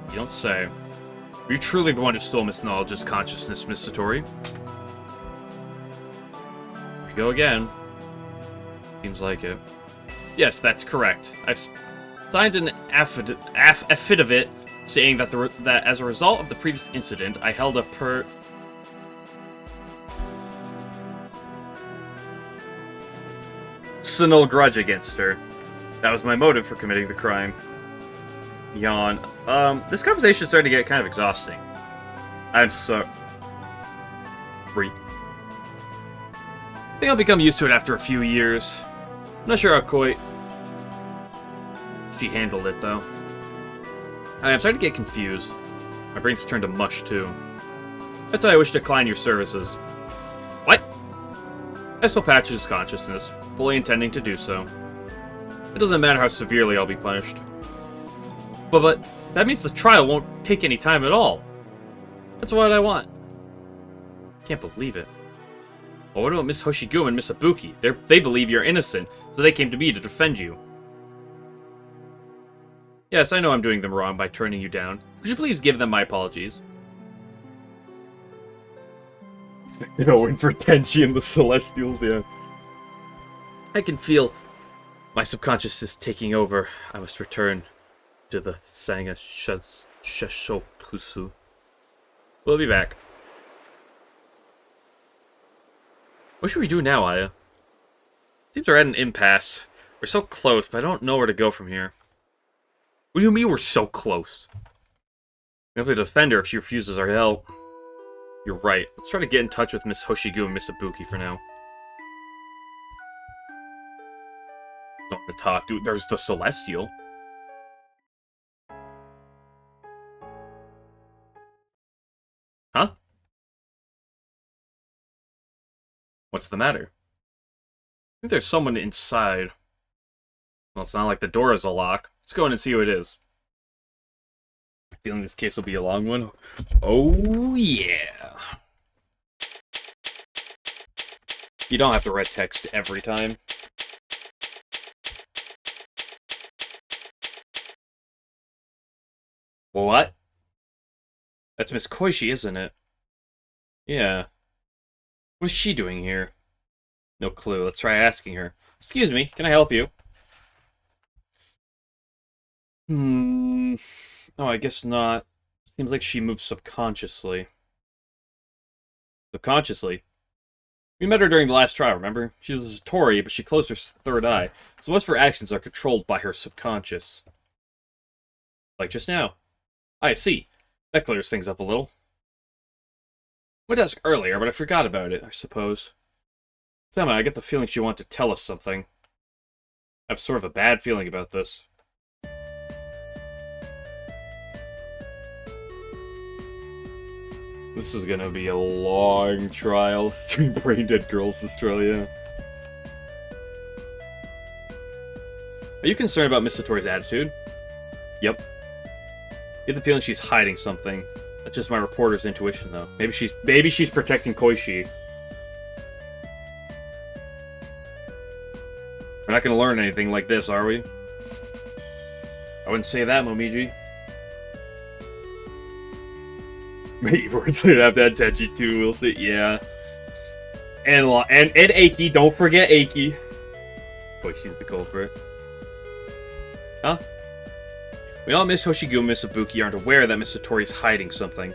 Speaker 1: You don't say. Are you truly the one who stole Miss Knowledge's consciousness, Miss Satori? Here we go again. Seems like it. Yes, that's correct. I've signed an affidavit saying that that as a result of the previous incident, I held a personal grudge against her. That was my motive for committing the crime. Yawn. This conversation's starting to get kind of exhausting. I'm sorry. I think I'll become used to it after a few years. I'm not sure how quite she handled it, though. I'm starting to get confused. My brain's turned to mush, too. That's why I wish to decline your services. What? I still patch his consciousness, fully intending to do so. It doesn't matter how severely I'll be punished. But that means the trial won't take any time at all. That's what I want. Can't believe it. Well, what about Miss Hoshiguma and Miss Ibuki? They believe you're innocent, so they came to me to defend you. Yes, I know I'm doing them wrong by turning you down. Would you please give them my apologies? Expected a win for Tenchi and the Celestials, yeah. I can feel my subconsciousness taking over. I must return to the Sanga Shashokusu. We'll be back. What should we do now, Aya? Seems we're at an impasse. We're so close, but I don't know where to go from here. What do you mean we're so close? We have to defend her if she refuses our help. You're right. Let's try to get in touch with Miss Hoshigu and Miss Ibuki for now. Don't want to talk. Dude, there's the Celestial. Huh? What's the matter? I think there's someone inside. Well, it's not like the door is a lock. Let's go in and see who it is. Feeling this case will be a long one. Oh, yeah. You don't have to read text every time. What? That's Miss Koishi, isn't it? Yeah. What's she doing here? No clue. Let's try asking her. Excuse me, can I help you? Oh, I guess not. Seems like she moves subconsciously. Subconsciously? We met her during the last trial, remember? She's a Satori, but she closed her third eye, so most of her actions are controlled by her subconscious. Like just now. I see. That clears things up a little. I went to ask earlier, but I forgot about it, I suppose. Somehow, I get the feeling she wanted to tell us something. I have sort of a bad feeling about this. This is gonna be a long trial. 3 brain-dead girls destroy you. Are you concerned about Miss Satori's attitude? Yep. I get the feeling she's hiding something. That's just my reporter's intuition, though. Maybe she's protecting Koishi. We're not gonna learn anything like this, are we? I wouldn't say that, Momiji. Maybe we're gonna have that Tenchi too, we'll see. Yeah. And Aiki, don't forget Aiki. Boy, she's the culprit. Huh? We all Miss Hoshigu and Miss Ibuki aren't aware that Miss Satori is hiding something.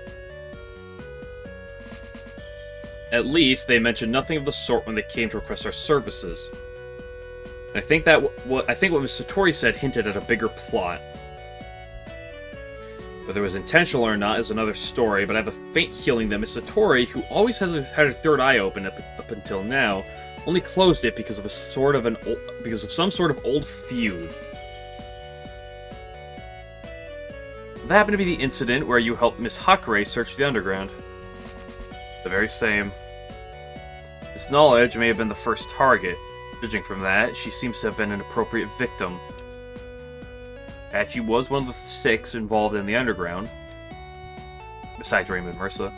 Speaker 1: At least, they mentioned nothing of the sort when they came to request our services. And I think what Miss Satori said hinted at a bigger plot. Whether it was intentional or not is another story, but I have a faint feeling that Miss Satori, who always had her third eye open up until now, only closed it because of some sort of old feud. That happened to be the incident where you helped Miss Hakure search the underground. The very same. This knowledge may have been the first target. Judging from that, she seems to have been an appropriate victim. Hachi was one of the 6 involved in the underground, besides Raymond Mercer.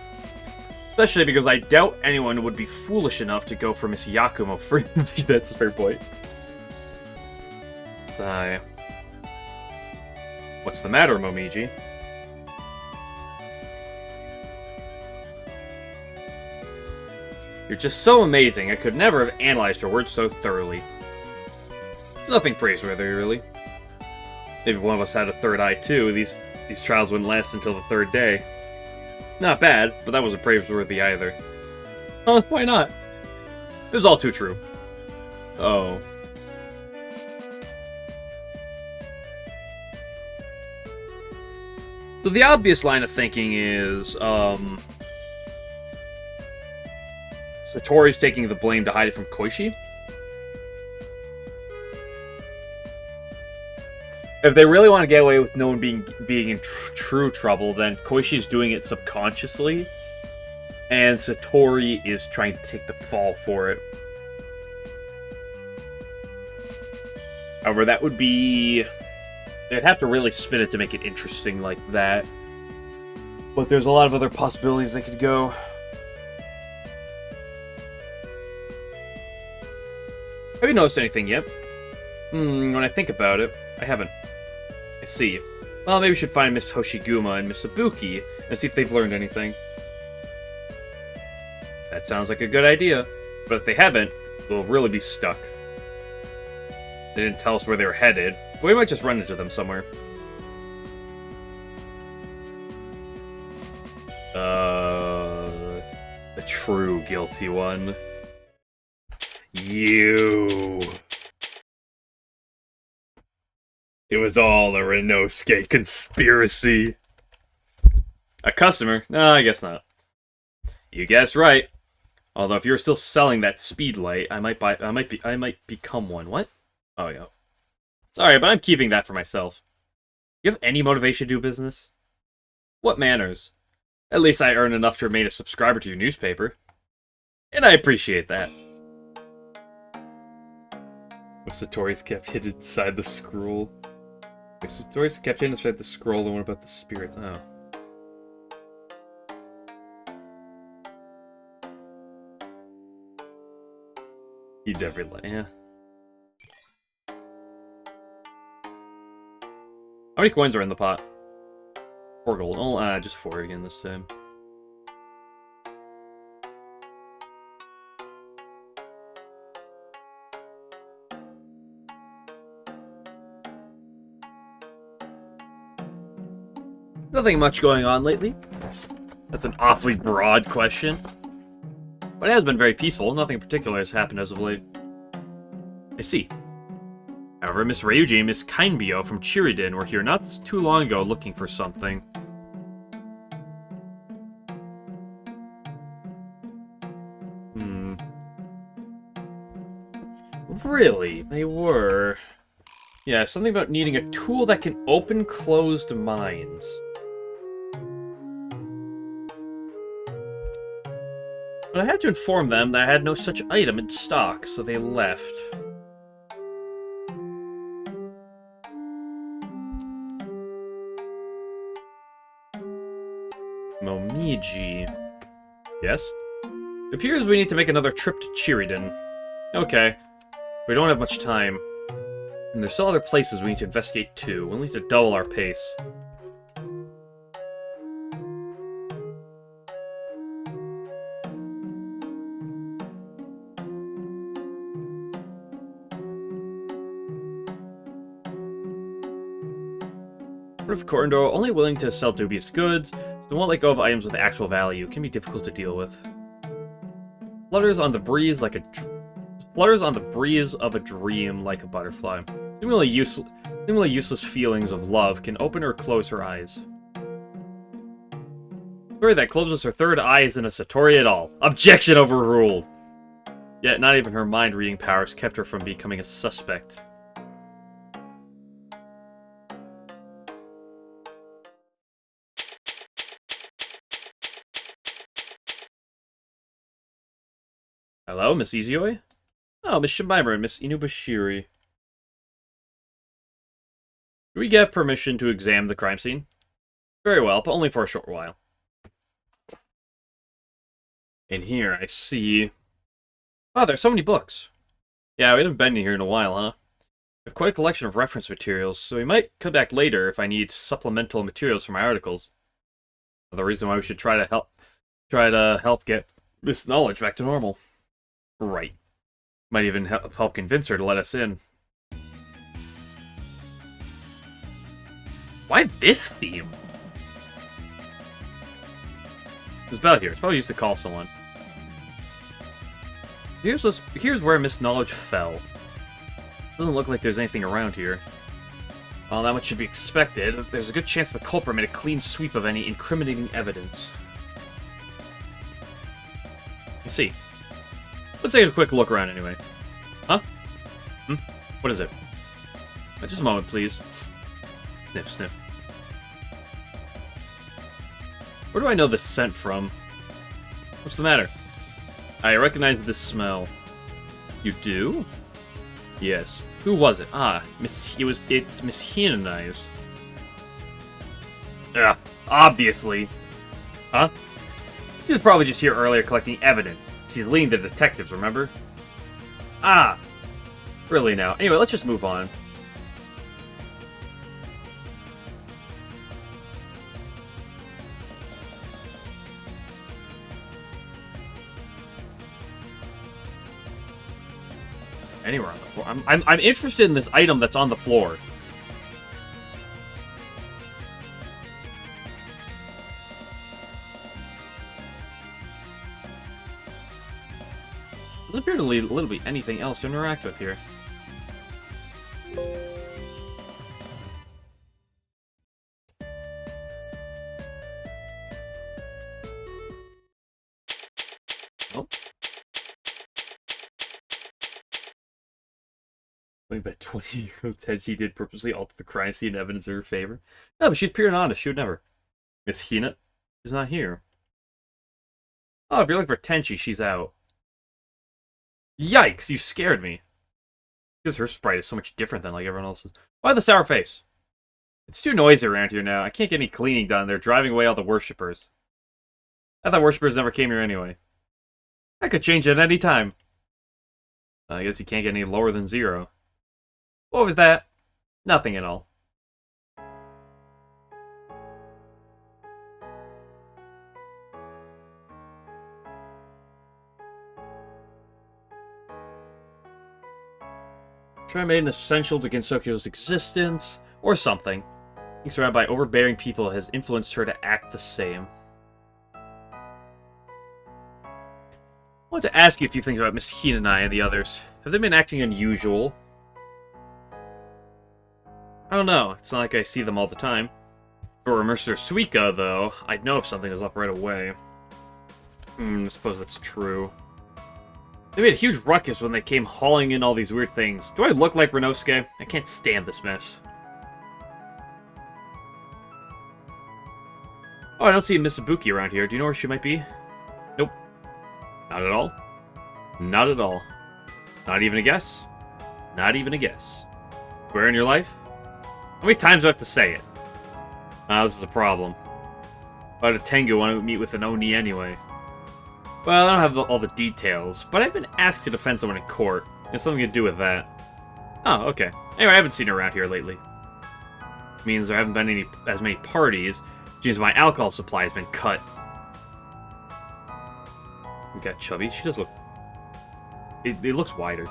Speaker 1: Especially because I doubt anyone would be foolish enough to go for Miss Yakumo for that's a fair point. What's the matter, Momiji? You're just so amazing, I could never have analyzed your words so thoroughly. It's nothing praiseworthy, really. Maybe if one of us had a third eye too, these trials wouldn't last until the 3rd day. Not bad, but that wasn't praiseworthy either. Huh, why not? It was all too true. Oh. So the obvious line of thinking is, Satori's taking the blame to hide it from Koishi? If they really want to get away with no one being in true trouble, then Koishi's doing it subconsciously, and Satori is trying to take the fall for it. However, that would be... They'd have to really spin it to make it interesting like that. But there's a lot of other possibilities they could go. Have you noticed anything yet? When I think about it, I haven't. I see. Well, maybe we should find Miss Hoshiguma and Miss Ibuki and see if they've learned anything. That sounds like a good idea. But if they haven't, we'll really be stuck. They didn't tell us where they were headed, but we might just run into them somewhere. true guilty one. You. It was all a Renosuke conspiracy. A customer? No, I guess not. You guessed right. Although if you're still selling that speed light, I might become one. What? Oh yeah. Sorry, but I'm keeping that for myself. You have any motivation to do business? What manners? At least I earn enough to remain a subscriber to your newspaper. And I appreciate that. Satori's kept hidden inside the scroll. Satori's kept hidden inside the scroll, the one about the spirit. Oh. He'd never let. Yeah. How many coins are in the pot? 4 gold. Oh, just 4 again this time. Nothing much going on lately. That's an awfully broad question. But it has been very peaceful. Nothing in particular has happened as of late. I see. However, Miss Ryuji and Miss Kainbyo from Chiriden were here not too long ago looking for something. Really? They were... Yeah, something about needing a tool that can open closed minds. But I had to inform them that I had no such item in stock, so they left. Momiji. Yes? It appears we need to make another trip to Chiriden. Okay. We don't have much time. And there's still other places we need to investigate too. We'll need to double our pace. Proof Corridor, only willing to sell dubious goods, so won't let go of items with actual value. Can be difficult to deal with. Flutters on the breeze of a dream like a butterfly. Seemingly useless feelings of love can open or close her eyes. Story that closes her third eye isn't a Satori at all. Objection overruled! Yet not even her mind-reading powers kept her from becoming a suspect. Hello, Miss Izuyoi? Oh, Miss Shimaimer and Miss Inubashiri. Do we get permission to examine the crime scene? Very well, but only for a short while. In here, I see... Oh, there's so many books. Yeah, we haven't been here in a while, huh? We have quite a collection of reference materials, so we might come back later if I need supplemental materials for my articles. Another reason why we should try to help get this knowledge back to normal. Right. Might even help convince her to let us in. Why this theme? There's Bell here. It's probably used to call someone. Here's where Miss Knowledge fell. Doesn't look like there's anything around here. Well, that much should be expected. There's a good chance the culprit made a clean sweep of any incriminating evidence. You see. Let's take a quick look around anyway. Huh? What is it? Just a moment, please. Sniff, sniff. Where do I know this scent from? What's the matter? I recognize this smell. You do? Yes. Who was it? It's Miss Hinanai's. Ugh, obviously. Huh? She was probably just here earlier collecting evidence. She's leading the detectives, remember? Really now. Anyway, let's just move on. Anywhere on the floor. I'm interested in this item that's on the floor. Doesn't appear to little be anything else to interact with here. Oh. I bet 20 years that she did purposely alter the crime scene evidence in her favor. No, but she's pure and honest. She would never. Miss Hina is not here. Oh, if you're looking for Tenchi, she's out. Yikes, you scared me. Because her sprite is so much different than like everyone else's. Why the sour face? It's too noisy around here now. I can't get any cleaning done. They're driving away all the worshippers. I thought worshippers never came here anyway. I could change it any time. I guess you can't get any lower than 0. What was that? Nothing at all. Try made an essential to Gensokyo's existence, or something. Being surrounded by overbearing people has influenced her to act the same. I want to ask you a few things about Miss Hinanai and the others. Have they been acting unusual? I don't know. It's not like I see them all the time. If it were Mr. Suika, though, I'd know if something was up right away. I suppose that's true. They made a huge ruckus when they came hauling in all these weird things. Do I look like Renosuke? I can't stand this mess. Oh, I don't see Miss Ibuki around here. Do you know where she might be? Nope. Not at all. Not at all. Not even a guess? Not even a guess. Where in your life? How many times do I have to say it? This is a problem. Why did Tengu want to meet with an Oni anyway? Well, I don't have all the details, but I've been asked to defend someone in court. It has something to do with that. Oh, okay. Anyway, I haven't seen her around here lately. Means there haven't been as many parties, which means my alcohol supply has been cut. We got chubby. She does look... It looks wider.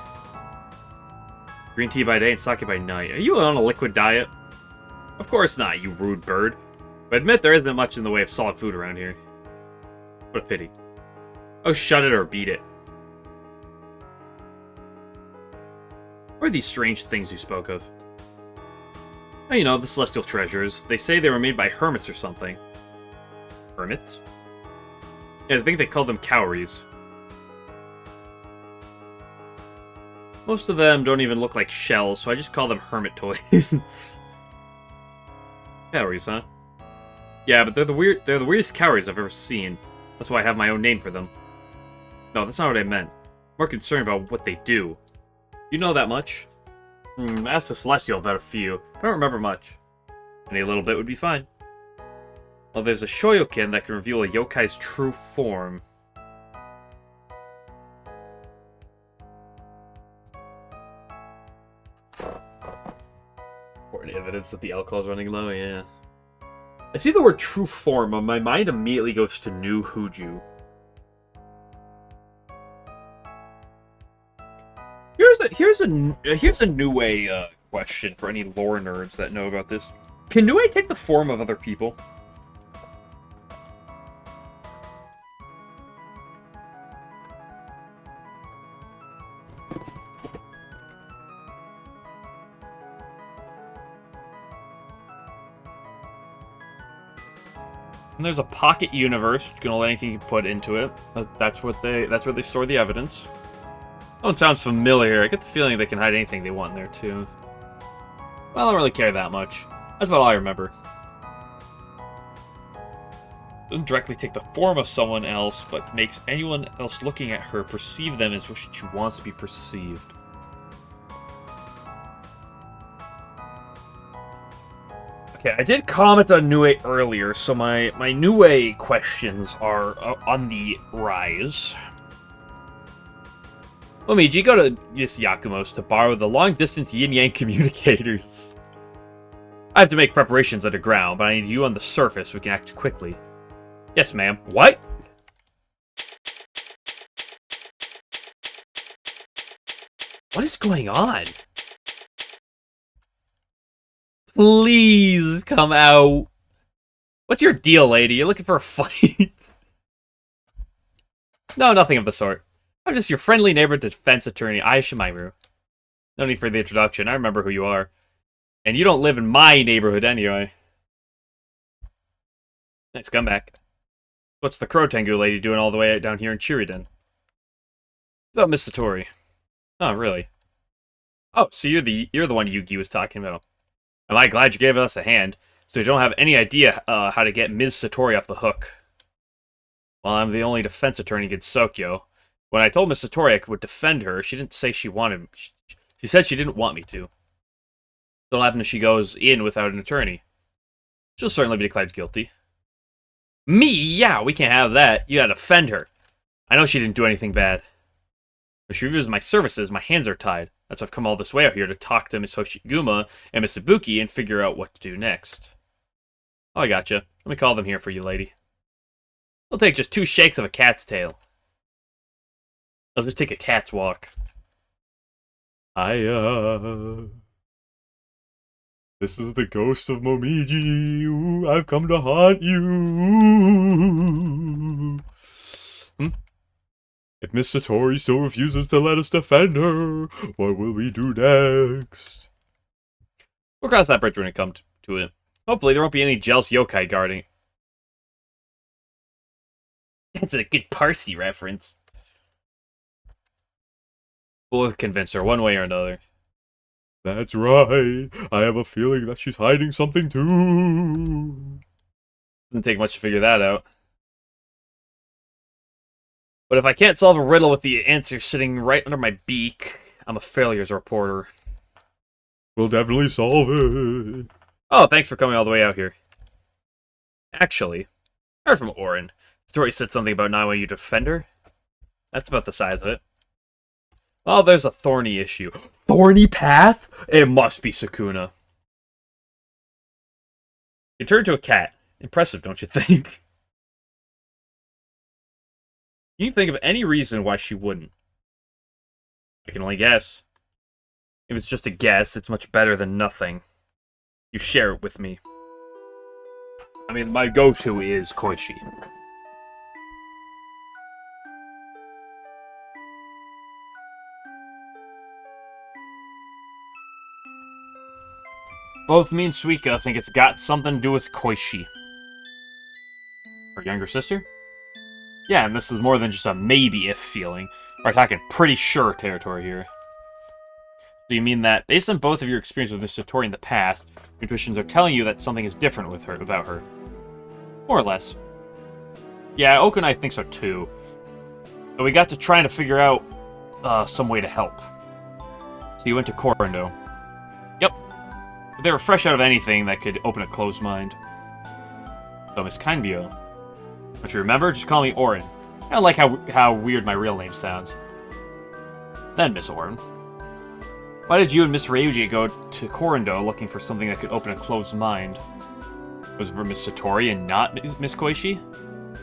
Speaker 1: Green tea by day and sake by night. Are you on a liquid diet? Of course not, you rude bird. But admit there isn't much in the way of solid food around here. What a pity. Oh, shut it or beat it. What are these strange things you spoke of? Oh, you know, the celestial treasures. They say they were made by hermits or something. Hermits? Yeah, I think they call them cowries. Most of them don't even look like shells, so I just call them hermit toys. Cowries, huh? Yeah, but they're the weirdest cowries I've ever seen. That's why I have my own name for them. No, that's not what I meant. I'm more concerned about what they do. You know that much? Ask the Celestial about a few. I don't remember much. Any little bit would be fine. Well, there's a Shoyoken that can reveal a yokai's true form. Important evidence that the alcohol is running low, yeah. I see the word true form, and my mind immediately goes to New Huju. Here's a Nue question for any lore nerds that know about this. Can Nue take the form of other people? And there's a pocket universe, which can hold anything you put into it. That's where they store the evidence. That one sounds familiar. I get the feeling they can hide anything they want in there, too. Well, I don't really care that much. That's about all I remember. Doesn't directly take the form of someone else, but makes anyone else looking at her perceive them as what she wants to be perceived. Okay, I did comment on Nue earlier, so my Nue questions are on the rise. Momiji, go to this Yakumos to borrow the long-distance yin-yang communicators. I have to make preparations underground, but I need you on the surface so we can act quickly. Yes, ma'am. What? What is going on? Please come out. What's your deal, lady? You're looking for a fight? No, nothing of the sort. I'm just your friendly neighbor defense attorney, Ai Shimaru. No need for the introduction. I remember who you are. And you don't live in my neighborhood anyway. Nice comeback. What's the Crotengu lady doing all the way down here in Chiriden? About Miss Satori. Oh, really? Oh, so you're the one Yugi was talking about. Am I glad you gave us a hand, so you don't have any idea how to get Ms. Satori off the hook. Well, I'm the only defense attorney against Sokyo. When I told Ms. Satori I would defend her, she didn't say she wanted... She said she didn't want me to. What'll happen if she goes in without an attorney? She'll certainly be declared guilty. Me? Yeah, we can't have that. You gotta defend her. I know she didn't do anything bad. If she refuses my services, my hands are tied. That's why I've come all this way out here to talk to Miss Hoshiguma and Miss Ibuki and figure out what to do next. Oh, I gotcha. Let me call them here for you, lady. It'll take just 2 shakes of a cat's tail. I'll just take a cat's walk. Hiya. This is the ghost of Momiji. Ooh, I've come to haunt you. If Miss Satori still refuses to let us defend her, what will we do next? We'll cross that bridge when it comes to it. Hopefully there won't be any jealous yokai guarding. That's a good Parsi reference. We'll convince her one way or another. That's right. I have a feeling that she's hiding something too. Doesn't take much to figure that out. But if I can't solve a riddle with the answer sitting right under my beak, I'm a failure as a reporter. We'll definitely solve it. Oh, thanks for coming all the way out here. Actually, I heard from Orin. Story said something about not wanting you to defend her. That's about the size of it. Oh, there's a thorny issue. Thorny path? It must be Sukuna. You turned to a cat. Impressive, don't you think? Can you think of any reason why she wouldn't? I can only guess. If it's just a guess, it's much better than nothing. You share it with me. I mean, my go-to is Koichi. Both me and Suika think it's got something to do with Koichi. Her younger sister? Yeah, and this is more than just a maybe-if feeling. We're talking pretty sure territory here. So you mean that, based on both of your experience with Miss Satori in the past, your intuitions are telling you that something is different with her, about her? More or less. Yeah, Oka and I think so too. But we got to trying to figure out some way to help. So you went to Korando. Yep. But they were fresh out of anything that could open a closed mind. So Miss Kanbyo. Don't you remember? Just call me Orin. I don't like how weird my real name sounds. Then, Miss Orin. Why did you and Miss Ryuji go to Korando looking for something that could open a closed mind? Was it for Miss Satori and not Miss Koichi?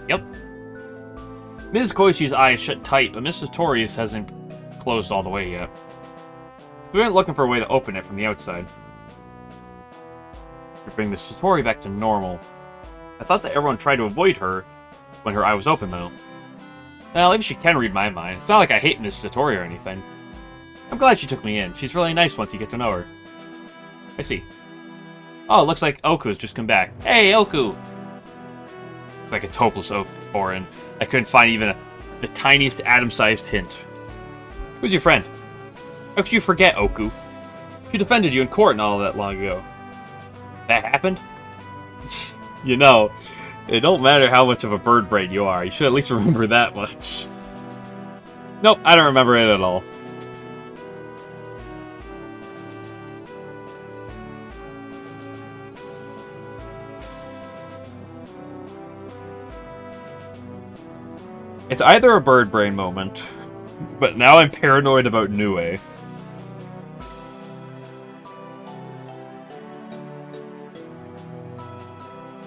Speaker 1: Yep. Ms. Koichi's eye is shut tight, but Miss Satori's hasn't closed all the way yet. We went looking for a way to open it from the outside. To bring Miss Satori back to normal. I thought that everyone tried to avoid her when her eye was open, though. Well, maybe she can read my mind. It's not like I hate Miss Satori or anything. I'm glad she took me in. She's really nice once you get to know her. I see. Oh, it looks like Oku's just come back. Hey, Oku! It's like it's hopeless, Orin. I couldn't find even the tiniest atom-sized hint. Who's your friend? How could you forget, Oku? She defended you in court and all that long ago. That happened? You know, it don't matter how much of a bird brain you are. You should at least remember that much. Nope, I don't remember it at all. It's either a bird brain moment, but now I'm paranoid about Nue.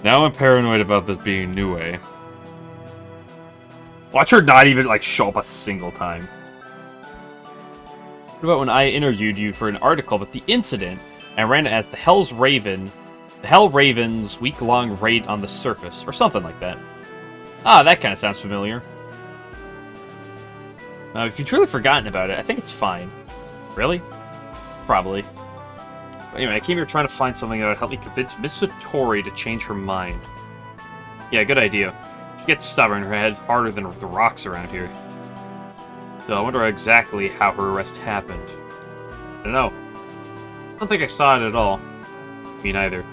Speaker 1: Now I'm paranoid about this being Nue. Watch her not even, like, show up a single time. What about when I interviewed you for an article about the incident and ran it as the Hell Raven's week-long raid on the surface, or something like that. Ah, that kind of sounds familiar. Now, if you've truly forgotten about it, I think it's fine. Really? Probably. But anyway, I came here trying to find something that would help me convince Miss Satori to change her mind. Yeah, good idea. She gets stubborn, her head's harder than the rocks around here. So I wonder exactly how her arrest happened. I don't know. I don't think I saw it at all. Me neither.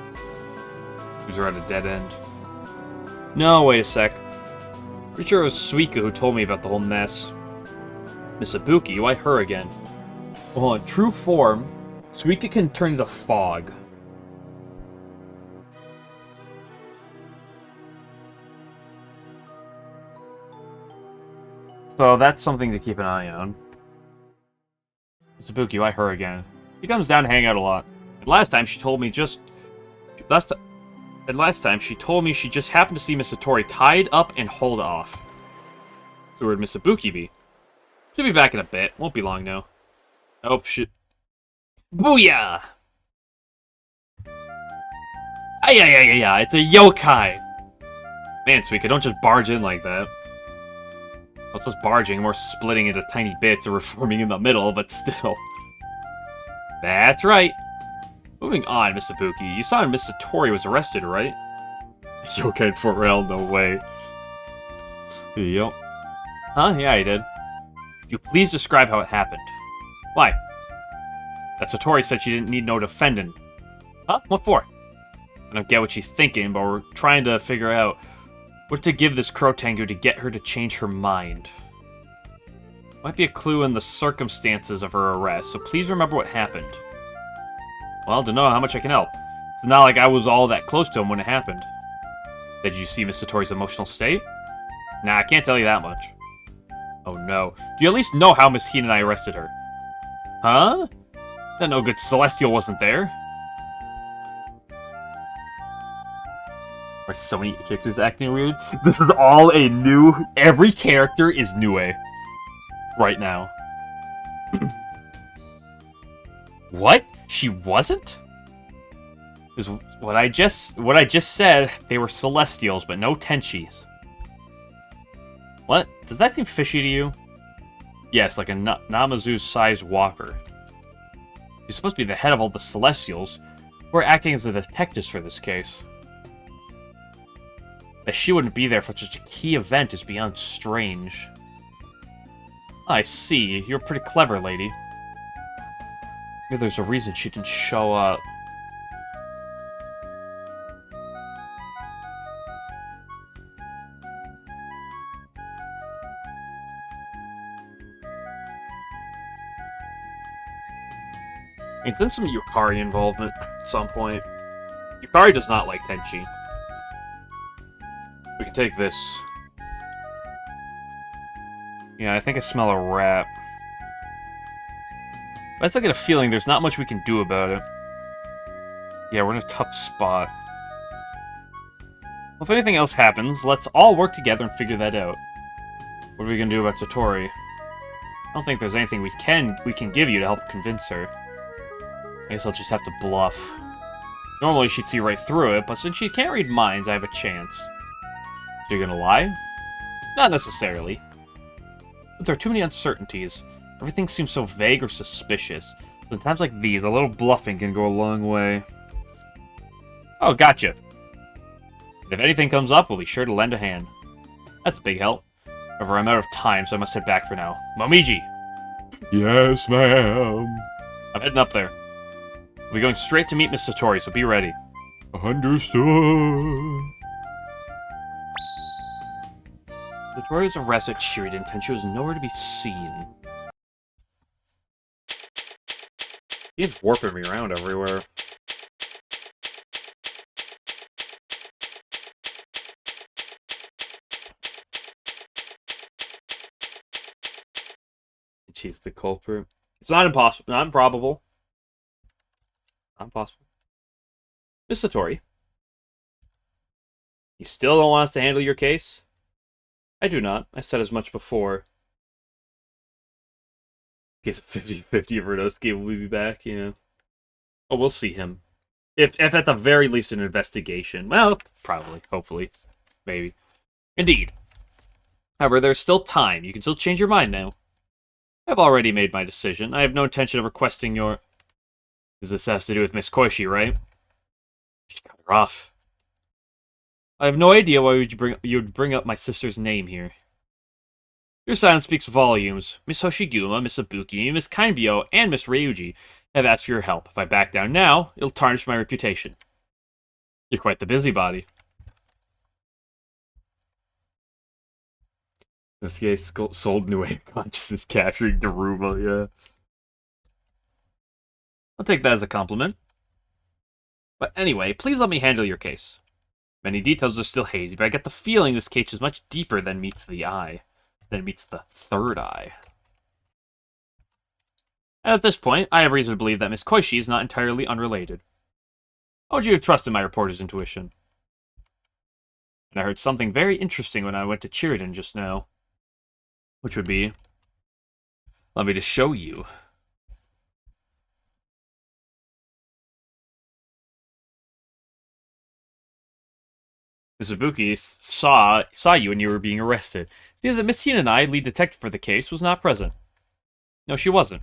Speaker 1: She was at a dead end. No, wait a sec. Pretty sure it was Suika who told me about the whole mess. Miss Ibuki, why her again? Well, in true form, Suika can turn into fog. So that's something to keep an eye on. Miss Ibuki, why her again? She comes down to hang out a lot. And last time she told me she told me she just happened to see Miss Satori tied up and hauled off. So where'd Miss Ibuki be? She'll be back in a bit. Won't be long now. Oh, shit. Booyah! Ay, it's a yokai! Man, Suika, don't just barge in like that. What's this barging? More splitting into tiny bits or reforming in the middle, but still. That's right. Moving on, Miss Ibuki. You saw Miss Satori was arrested, right? Yokai for real? No way. Yup. Huh? Yeah, I did. Could you please describe how it happened? Why? That Satori said she didn't need no defending. Huh? What for? I don't get what she's thinking, but we're trying to figure out what to give this Crotangu to get her to change her mind. Might be a clue in the circumstances of her arrest, so please remember what happened. Well, to know how much I can help. It's not like I was all that close to him when it happened. Did you see Miss Satori's emotional state? Nah, I can't tell you that much. Oh no. Do you at least know how Miss Heen and I arrested her? Huh? That no good Celestial wasn't there. Are so many characters acting weird? This is all a new... Every character is Nue. Right now. What? She wasn't? Is what I just said, they were Celestials, but no Tenshis. What? Does that seem fishy to you? Yes, like a Namazu-sized whopper. She's supposed to be the head of all the Celestials, who are acting as the detectives for this case. That she wouldn't be there for such a key event is beyond strange. I see. You're a pretty clever lady. Maybe there's a reason she didn't show up. I mean, there's some Yukari involvement at some point. Yukari does not like Tenchi. We can take this. Yeah, I think I smell a rat. But I still get a feeling there's not much we can do about it. Yeah, we're in a tough spot. Well, if anything else happens, let's all work together and figure that out. What are we gonna do about Satori? I don't think there's anything we can give you to help convince her. I guess I'll just have to bluff. Normally she'd see right through it, but since she can't read minds, I have a chance. So you're gonna lie? Not necessarily. But there are too many uncertainties. Everything seems so vague or suspicious. So in times like these, a little bluffing can go a long way. Oh, gotcha. If anything comes up, we'll be sure to lend a hand. That's a big help. However, I'm out of time, so I must head back for now. Momiji!
Speaker 2: Yes, ma'am.
Speaker 1: I'm heading up there. We'll be going straight to meet Miss Satori, so be ready.
Speaker 2: Understood.
Speaker 1: Satori was arrested at Shiriden, and she was nowhere to be seen. He's warping me around everywhere. She's the culprit. It's not impossible, not improbable. Not impossible. Miss Satori, you still don't want us to handle your case? I do not. I said as much before. I guess 50-50 Verdoski will be back, yeah. Oh, we'll see him. If at the very least an investigation. Well, probably, hopefully, maybe. Indeed. However, there's still time. You can still change your mind now. I've already made my decision. I have no intention of requesting your... This has to do with Miss Koishi, right? Just cut her off. I have no idea why you'd bring up my sister's name here. Your silence speaks volumes. Miss Hoshiguma, Miss Ibuki, Miss Kainbyo, and Miss Ryuji have asked for your help. If I back down now, it'll tarnish my reputation. You're quite the busybody. This guy sold New Wave Consciousness capturing Daruma, yeah. I'll take that as a compliment. But anyway, please let me handle your case. Many details are still hazy, but I get the feeling this case is much deeper than meets the eye. Than meets the third eye. And at this point, I have reason to believe that Miss Koishi is not entirely unrelated. I want you to trust in my reporter's intuition. And I heard something very interesting when I went to Chiridan just now. Which would be... Let me just show you. Miss Ibuki saw you when you were being arrested. See that Miss Hin and I, lead detective for the case, was not present. No, she wasn't.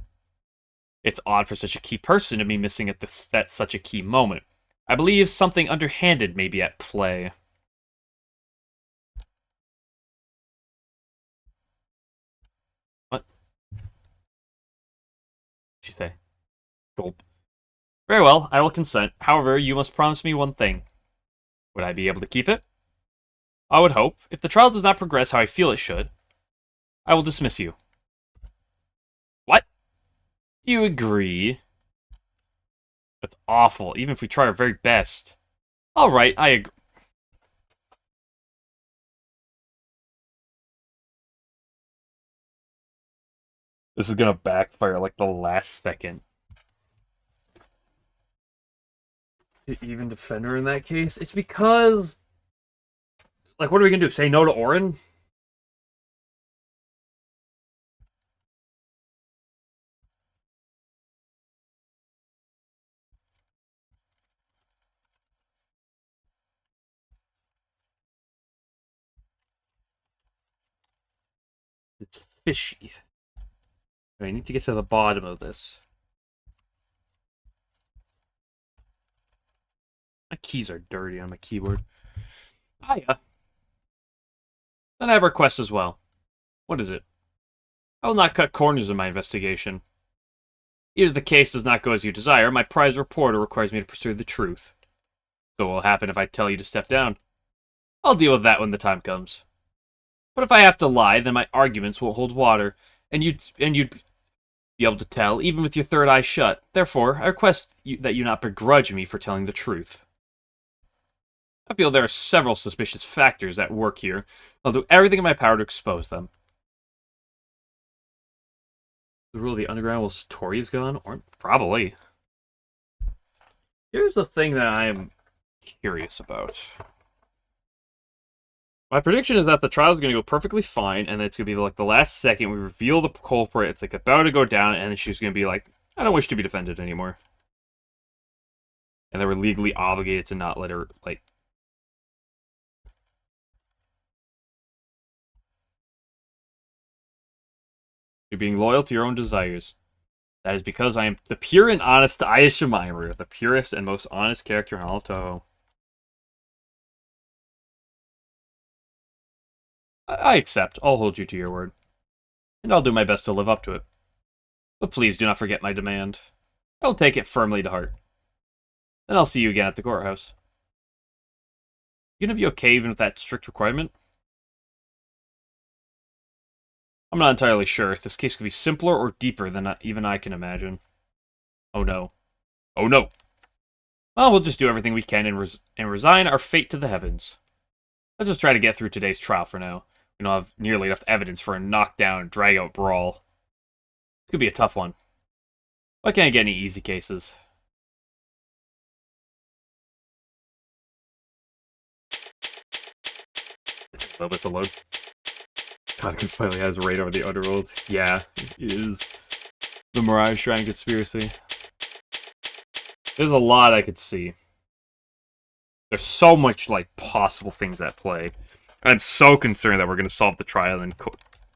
Speaker 1: It's odd for such a key person to be missing at such a key moment. I believe something underhanded may be at play. What? What'd she say? Gulp. Very well, I will consent. However, you must promise me one thing. Would I be able to keep it? I would hope. If the trial does not progress how I feel it should, I will dismiss you. What? Do you agree? That's awful, even if we try our very best. Alright, I agree. This is gonna backfire like the last second. Even defend her in that case? It's because... Like, what are we gonna do? Say no to Orin? It's fishy. I need to get to the bottom of this. My keys are dirty on my keyboard. Ah, yeah. Then I have a request as well. What is it? I will not cut corners in my investigation. Even if the case does not go as you desire, my prize reporter requires me to pursue the truth. So what will happen if I tell you to step down? I'll deal with that when the time comes. But if I have to lie, then my arguments won't hold water, and you'd be able to tell, even with your third eye shut. Therefore, I request that you not begrudge me for telling the truth. I feel there are several suspicious factors at work here. I'll do everything in my power to expose them. The rule of the underground while Satori is gone? Or probably. Here's the thing that I am curious about. My prediction is that the trial is going to go perfectly fine, and it's going to be like the last second we reveal the culprit. It's like about to go down, and then she's going to be like, I don't wish to be defended anymore. And they were legally obligated to not let her, like... You're being loyal to your own desires. That is because I am the pure and honest Aya Shimaru, the purest and most honest character in all of Touhou. I accept. I'll hold you to your word. And I'll do my best to live up to it. But please do not forget my demand. I'll take it firmly to heart. Then I'll see you again at the courthouse. You gonna be okay even with that strict requirement? I'm not entirely sure. This case could be simpler or deeper than even I can imagine. Oh no. Oh no! Well, we'll just do everything we can and resign our fate to the heavens. Let's just try to get through today's trial for now. We don't have nearly enough evidence for a knockdown, drag-out brawl. It could be a tough one. Why can't I get any easy cases? It's a little bit to load. God, finally has a raid over the underworld. Yeah, it is. The Mariah Shrine conspiracy. There's a lot I could see. There's so much, like, possible things at play. I'm so concerned that we're going to solve the trial and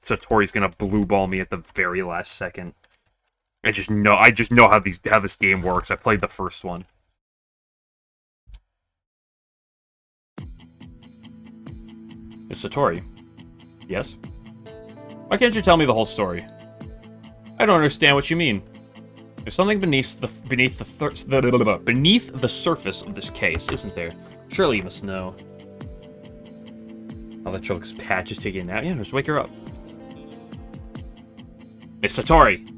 Speaker 1: Satori's gonna blue ball me at the very last second. I just know how this game works. I played the first one. Miss Satori. Yes? Why can't you tell me the whole story? I don't understand what you mean. There's something beneath the surface of this case, isn't there? Surely you must know. Oh, that chokes Patch is taking a nap. Yeah, just wake her up. Miss Satori!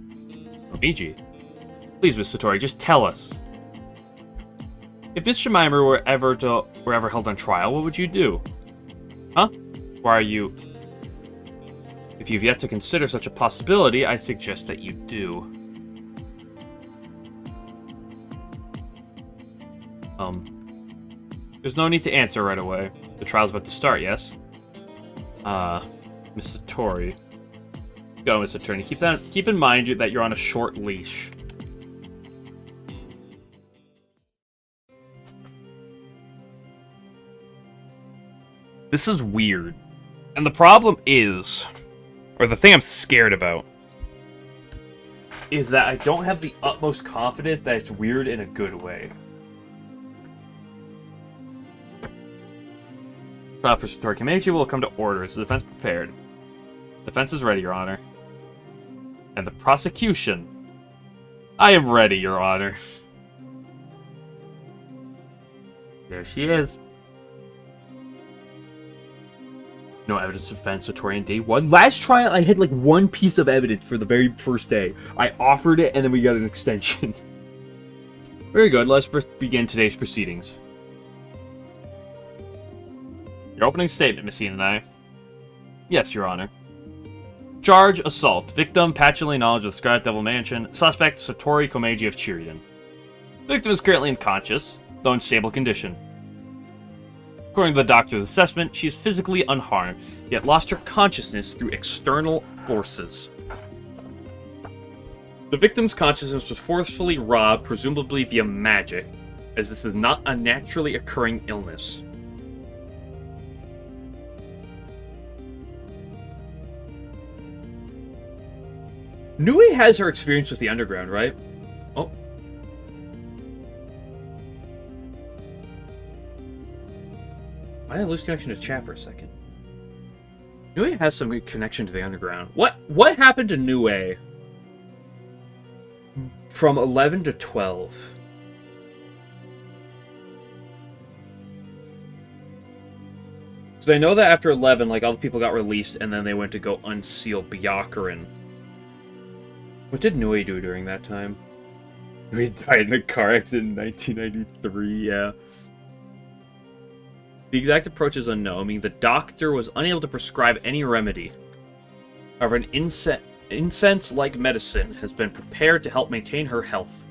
Speaker 1: Omiji. Please, Miss Satori, just tell us. If Miss Jemima were ever held on trial, what would you do? Huh? Why are you... If you've yet to consider such a possibility, I suggest that you do. There's no need to answer right away. The trial's about to start, yes? Miss Satori. Go, Miss Attorney. Keep in mind that you're on a short leash. This is weird. And the problem is, or the thing I'm scared about, is that I don't have the utmost confidence that it's weird in a good way. Trial for Satori Komeiji will come to order. Is the defense prepared? Defense is ready, Your Honor. And the prosecution. I am ready, Your Honor. There she is. No evidence of offense, Satori, on day one. Last trial, I had like one piece of evidence for the very first day. I offered it, and then we got an extension. Very good. Let's begin today's proceedings. Your opening statement, Miss Ian and I. Yes, Your Honor. Charge, assault. Victim, patchouli knowledge of the Scarlet Devil Mansion. Suspect, Satori Komeiji of Chiridan. Victim is currently unconscious, though in stable condition. According to the doctor's assessment, she is physically unharmed, yet lost her consciousness through external forces. The victim's consciousness was forcefully robbed, presumably via magic, as this is not a naturally occurring illness. Nui has her experience with the underground, right? Oh. I lose connection to chat for a second. Nui has some connection to the underground. What happened to Nui from 11 to 12? Because I know that after 11, like, all the people got released, and then they went to go unseal Gyakuten. What did Nui do during that time? Nui died in a car accident in 1993, yeah. The exact approach is unknown, meaning the doctor was unable to prescribe any remedy. However, an incense-like medicine has been prepared to help maintain her health.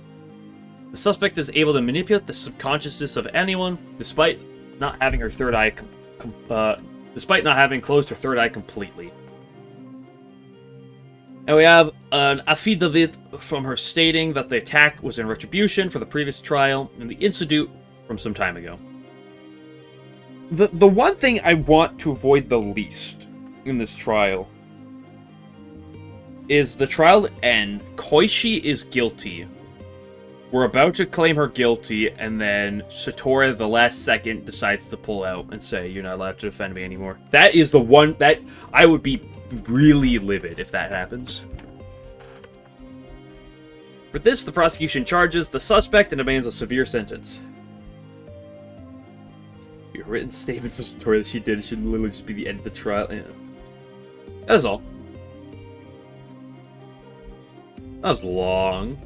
Speaker 1: The suspect is able to manipulate the subconsciousness of anyone, despite not having her third eye, despite not having closed her third eye completely. And we have an affidavit from her stating that the attack was in retribution for the previous trial and the incident from some time ago. The one thing I want to avoid the least in this trial is the trial to end. Koichi is guilty. We're about to claim her guilty, and then Satori, at the last second, decides to pull out and say, "You're not allowed to defend me anymore." That is the one that I would be really livid if that happens. For this, the prosecution charges the suspect and demands a severe sentence. A written statement for Satori that she did. It should literally just be the end of the trial. Yeah. That's all. That was long.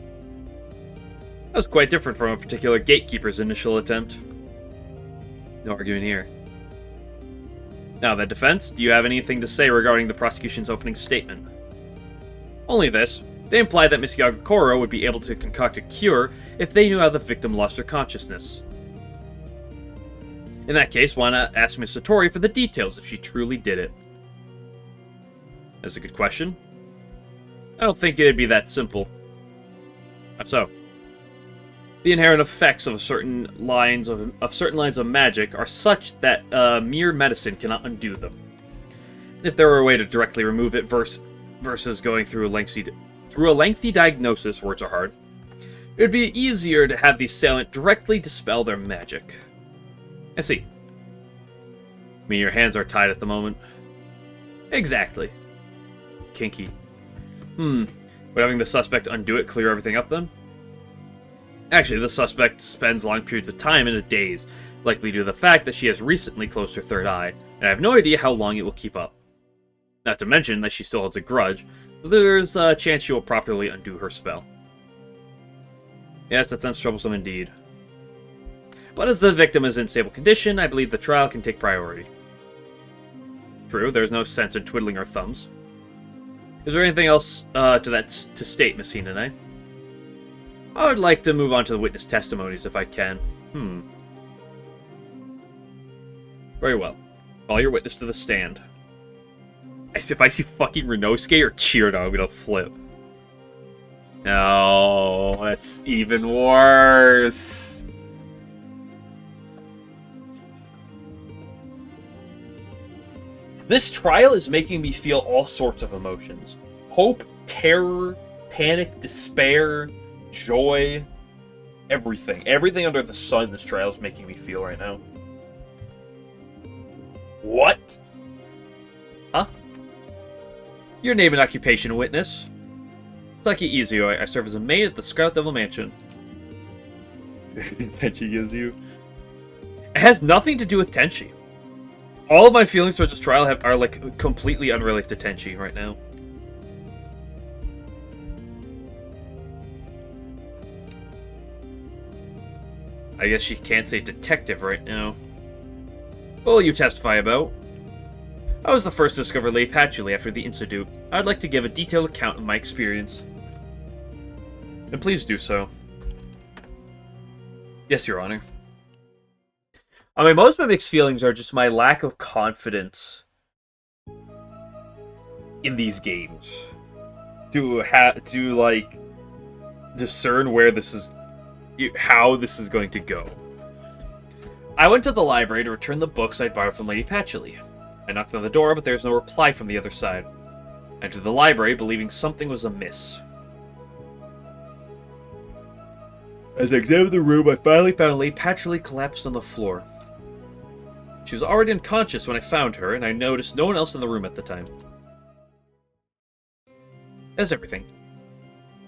Speaker 1: That was quite different from a particular gatekeeper's initial attempt. No argument here. Now, the defense, do you have anything to say regarding the prosecution's opening statement? Only this. They imply that Miss Yagakoro would be able to concoct a cure if they knew how the victim lost her consciousness. In that case, why not ask Miss Satori for the details if she truly did it? That's a good question. I don't think it'd be that simple. How so? The inherent effects of certain lines of magic are such that mere medicine cannot undo them. If there were a way to directly remove it versus going through a lengthy diagnosis, words are hard, it would be easier to have the assailant directly dispel their magic. I see. I mean, your hands are tied at the moment. Exactly. Kinky. Would having the suspect undo it clear everything up then? Actually, the suspect spends long periods of time in a daze, likely due to the fact that she has recently closed her third eye, and I have no idea how long it will keep up. Not to mention that she still holds a grudge, so there's a chance she will properly undo her spell. Yes, that sounds troublesome indeed. But as the victim is in stable condition, I believe the trial can take priority. True, there's no sense in twiddling our thumbs. Is there anything else to state, Miss Hinane? I would like to move on to the witness testimonies if I can. Very well. Call your witness to the stand. If I see fucking Renosuke or Chirito, I'm gonna flip. No, that's even worse. This trial is making me feel all sorts of emotions. Hope, terror, panic, despair, joy, everything. Everything under the sun this trial is making me feel right now. What? Huh? Your name and occupation, witness. Saki Izuo. I serve as a maid at the Scarlet Devil Mansion. Everything Tenchi gives you. It has nothing to do with Tenchi. All of my feelings towards this trial are like completely unrelated to Tenchi right now. I guess she can't say detective right now. What will you testify about? I was the first to discover Lady Patchouli after the incident. I'd like to give a detailed account of my experience. And please do so. Yes, Your Honor. I mean, most of my mixed feelings are just my lack of confidence in these games. To like, discern where this is... how this is going to go. I went to the library to return the books I'd borrowed from Lady Patchouli. I knocked on the door, but there was no reply from the other side. I entered the library, believing something was amiss. As I examined the room, I finally found Lady Patchouli collapsed on the floor. She was already unconscious when I found her, and I noticed no one else in the room at the time. That's everything.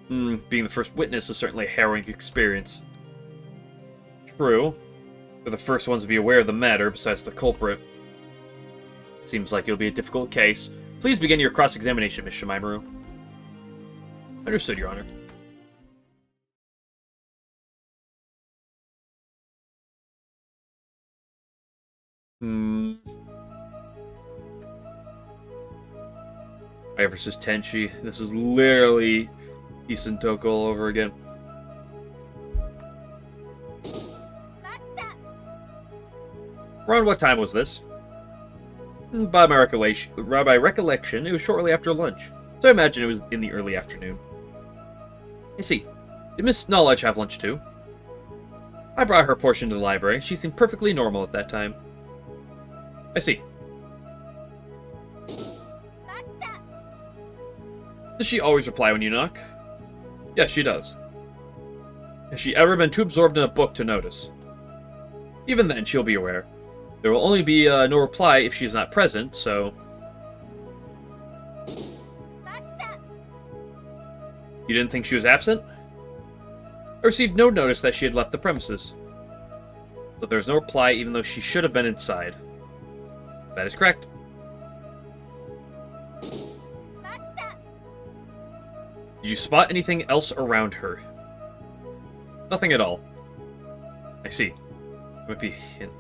Speaker 1: Being the first witness is certainly a harrowing experience. True. We're the first ones to be aware of the matter, besides the culprit. Seems like it'll be a difficult case. Please begin your cross-examination, Miss Shimaimuru. Understood, Your Honor. I versus Tenchi. This is literally Isentoko all over again. Around what time was this? By my recollection, it was shortly after lunch, so I imagine it was in the early afternoon. I see. Did Miss Knowledge have lunch too? I brought her portion to the library. She seemed perfectly normal at that time. I see. Does she always reply when you knock? Yes, she does. Has she ever been too absorbed in a book to notice? Even then, she'll be aware. There will only be no reply if she is not present, so... You didn't think she was absent? I received no notice that she had left the premises. But there's no reply even though she should have been inside. That is correct. Did you spot anything else around her? Nothing at all. I see. It might be a hint.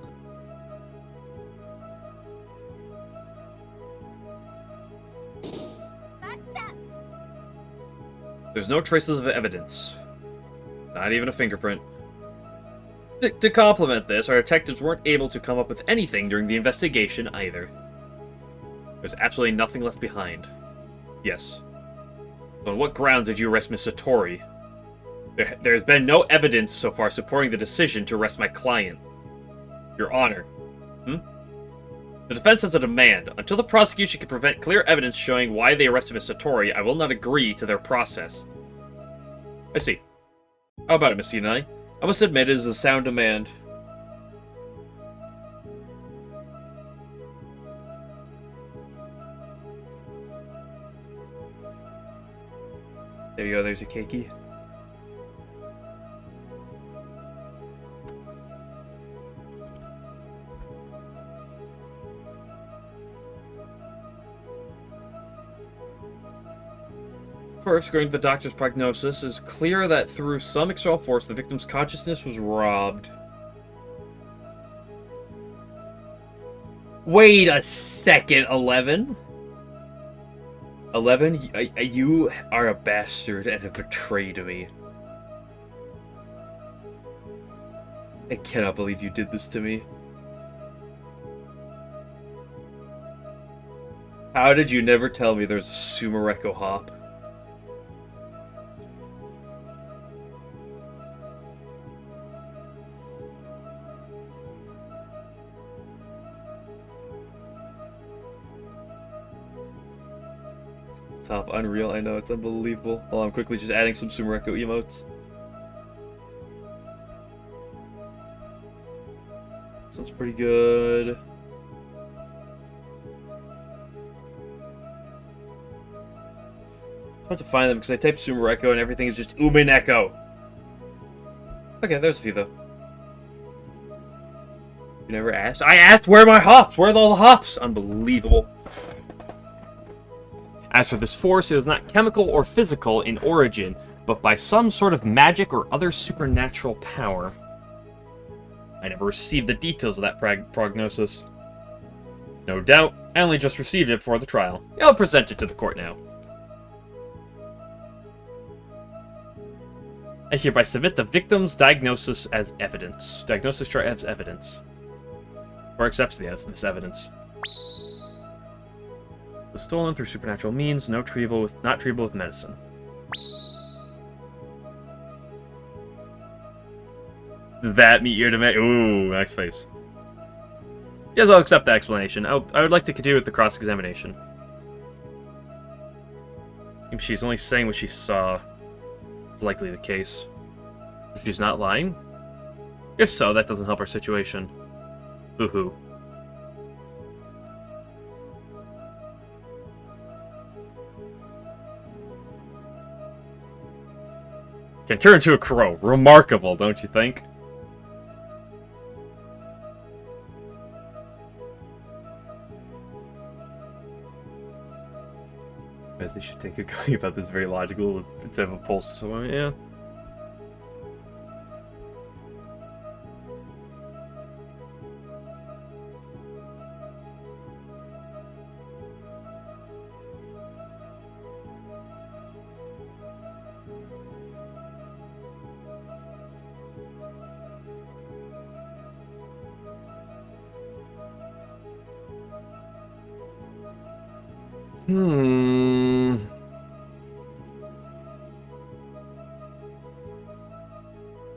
Speaker 1: There's no traces of evidence. Not even a fingerprint. To complement this, our detectives weren't able to come up with anything during the investigation either. There's absolutely nothing left behind. Yes. So on what grounds did you arrest Miss Satori? There's been no evidence so far supporting the decision to arrest my client. Your Honor. The defense has a demand. Until the prosecution can prevent clear evidence showing why they arrested Miss Satori, I will not agree to their process. I see. How about it, Miss Sinai? I must admit it is a sound demand. There you go, there's your keiki. First, according to the doctor's prognosis, it is clear that through some external force, the victim's consciousness was robbed. Wait a second, 11? 11, you are a bastard and have betrayed me. I cannot believe you did this to me. How did you never tell me there's a Sumereko hop? Top unreal, I know, it's unbelievable. Well, I'm quickly just adding some Sumereko emotes. Sounds pretty good. I have to find them because I typed Sumereko and everything is just Umineko. Okay, there's a few though. You never asked? I asked where are my hops? Where are all the hops? Unbelievable. As for this force, it was not chemical or physical in origin, but by some sort of magic or other supernatural power. I never received the details of that prognosis. No doubt, I only just received it before the trial. I'll present it to the court now. I hereby submit the victim's diagnosis as evidence. Diagnosis chart as evidence. Or accepts this evidence. Was stolen through supernatural means, not treatable with medicine. Did that meet your demand? Ooh, nice face. Yes, I'll accept the explanation. I would like to continue with the cross-examination. If she's only saying what she saw, it's likely the case. If she's not lying? If so, that doesn't help our situation. Boo-hoo. Can turn into a crow. Remarkable, don't you think? I guess they should take a going about this very logical instead of a pulse or something, yeah.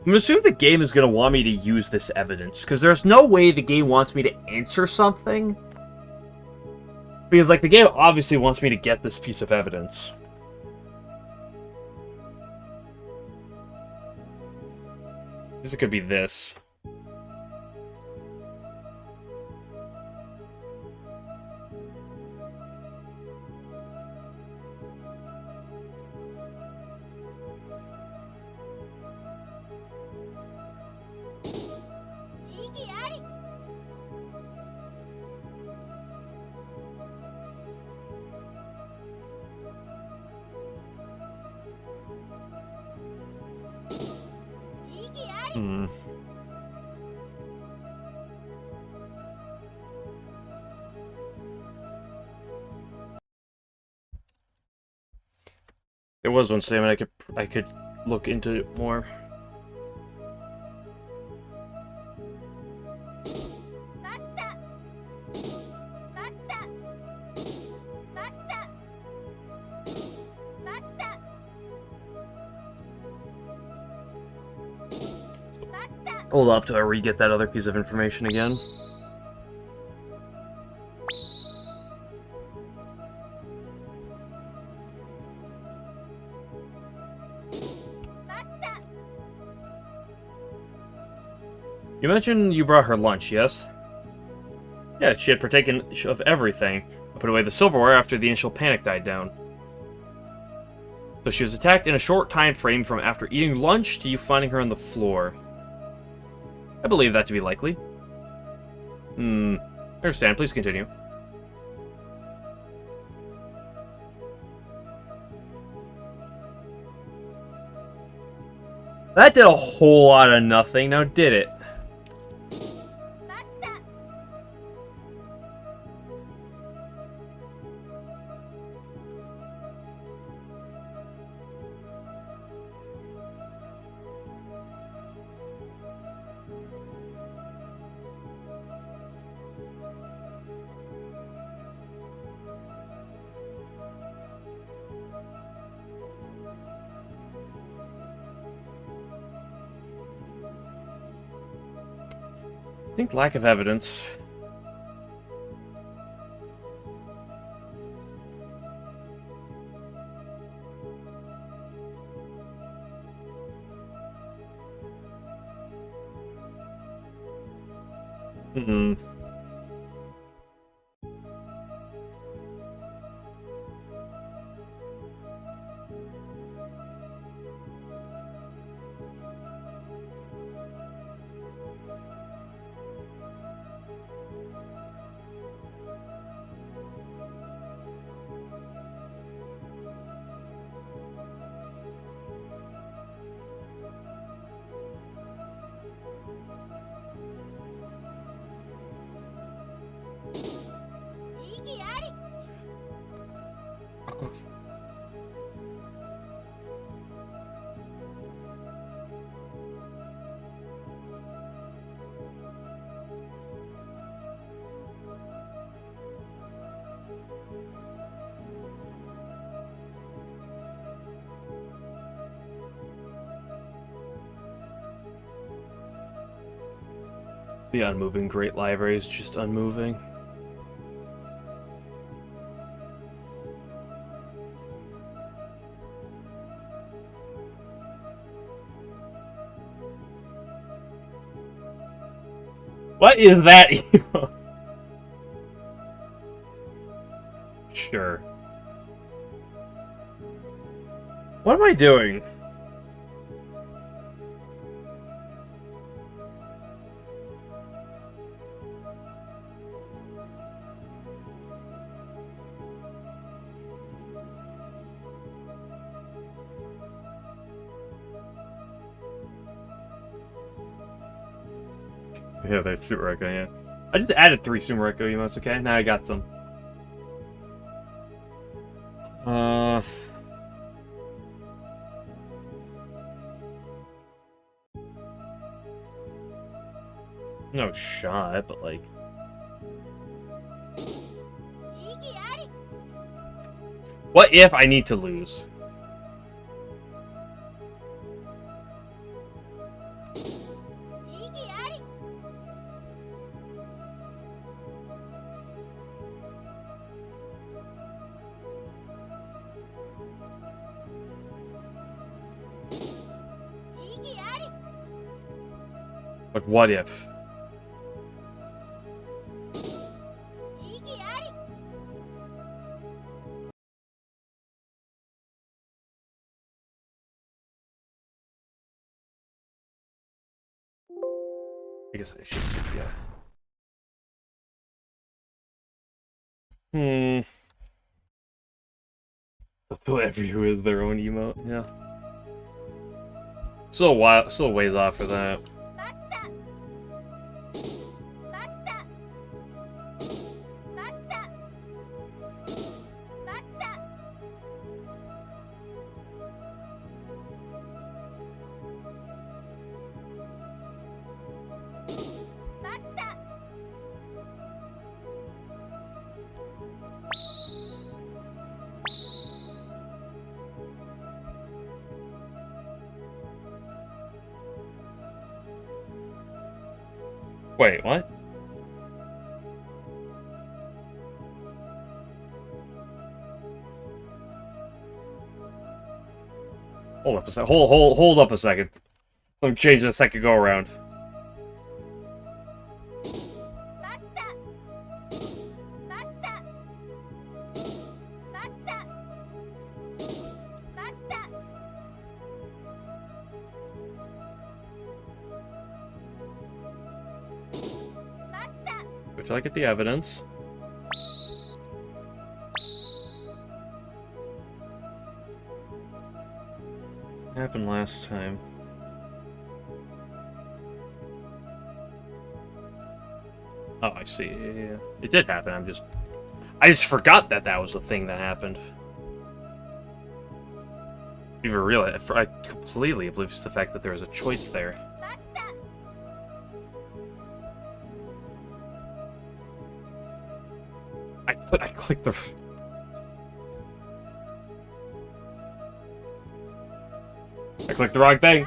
Speaker 1: I'm assuming the game is going to want me to use this evidence, because there's no way the game wants me to answer something. Because, like, the game obviously wants me to get this piece of evidence. I guess it could be this. There was one statement I could look into it more. Hold off till I re-get that other piece of information again. You mentioned you brought her lunch, yes? Yeah, she had partaken of everything. I put away the silverware after the initial panic died down. So she was attacked in a short time frame from after eating lunch to you finding her on the floor. I believe that to be likely. I understand. Please continue. That did a whole lot of nothing, now did it? I think lack of evidence. The unmoving Great Library is just unmoving. What is that? Sure. What am I doing? Yeah, that's Super Echo, yeah. I just added 3 Super Echo emotes, okay? Now I got some. No shot, but like... What if I need to lose? Like, what if? I guess I should, yeah. So every who is their own emote, yeah. Still a ways off for that. Wait, what? Hold up a sec. Hold up a second. Let me change the second go around. Wait till I get the evidence. What happened last time? Oh, I see. Yeah. It did happen. I just forgot that that was the thing that happened. Even realize, I completely oblivious to the fact that there was a choice there. I clicked the. I clicked the wrong thing.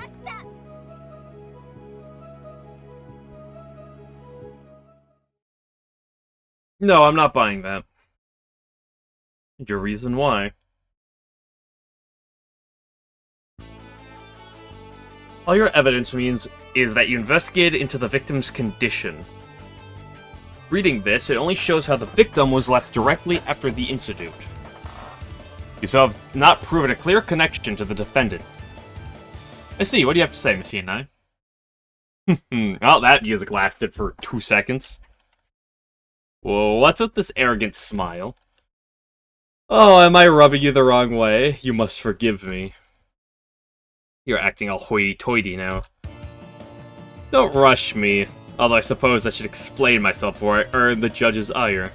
Speaker 1: No, I'm not buying that. Your reason why? All your evidence means is that you investigated into the victim's condition. Reading this, it only shows how the victim was left directly after the incident. You still have not proven a clear connection to the defendant. I see, what do you have to say, Miss Hinai? Well, that music lasted for 2 seconds. Well, what's with this arrogant smile? Oh, am I rubbing you the wrong way? You must forgive me. You're acting all hoity-toity now. Don't rush me, although I suppose I should explain myself before I earn the judge's ire.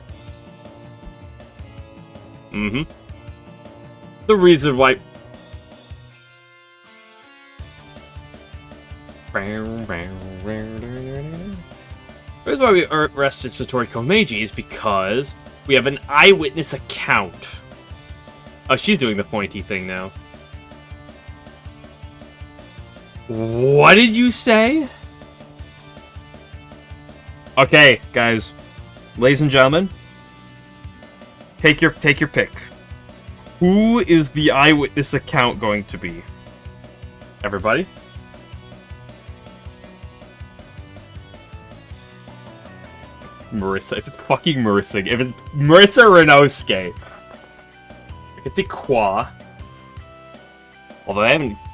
Speaker 1: The reason why... The reason why we arrested Satori Komeiji is because we have an eyewitness account. Oh, she's doing the pointy thing now. What did you say? Okay, guys. Ladies and gentlemen. Take your pick. Who is the eyewitness account going to be? Everybody? Marissa. If it's fucking Marissa. If it's Marissa Renosuke. I could say Kwa. Although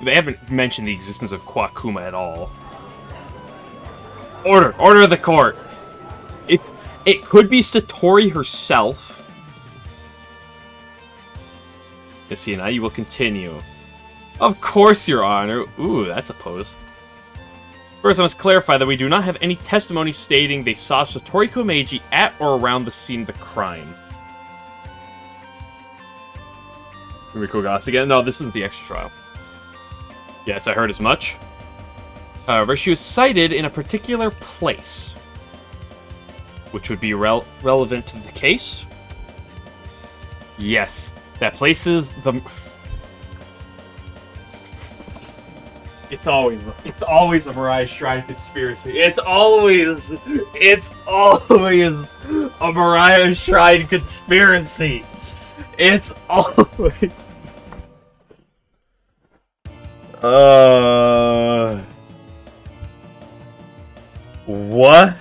Speaker 1: they haven't mentioned the existence of Kwakuma at all. Order of the court. It could be Satori herself. Miss Hina, you will continue. Of course, Your Honor. Ooh, that's a pose. First, I must clarify that we do not have any testimony stating they saw Satori Komeiji at or around the scene of the crime. Rumiko Gas again? No, this isn't the extra trial. Yes, I heard as much. However, she was cited in a particular place, which would be relevant to the case. Yes, that place is the... It's always a Mariah Shrine conspiracy. It's always a Mariah Shrine conspiracy. It's always... What?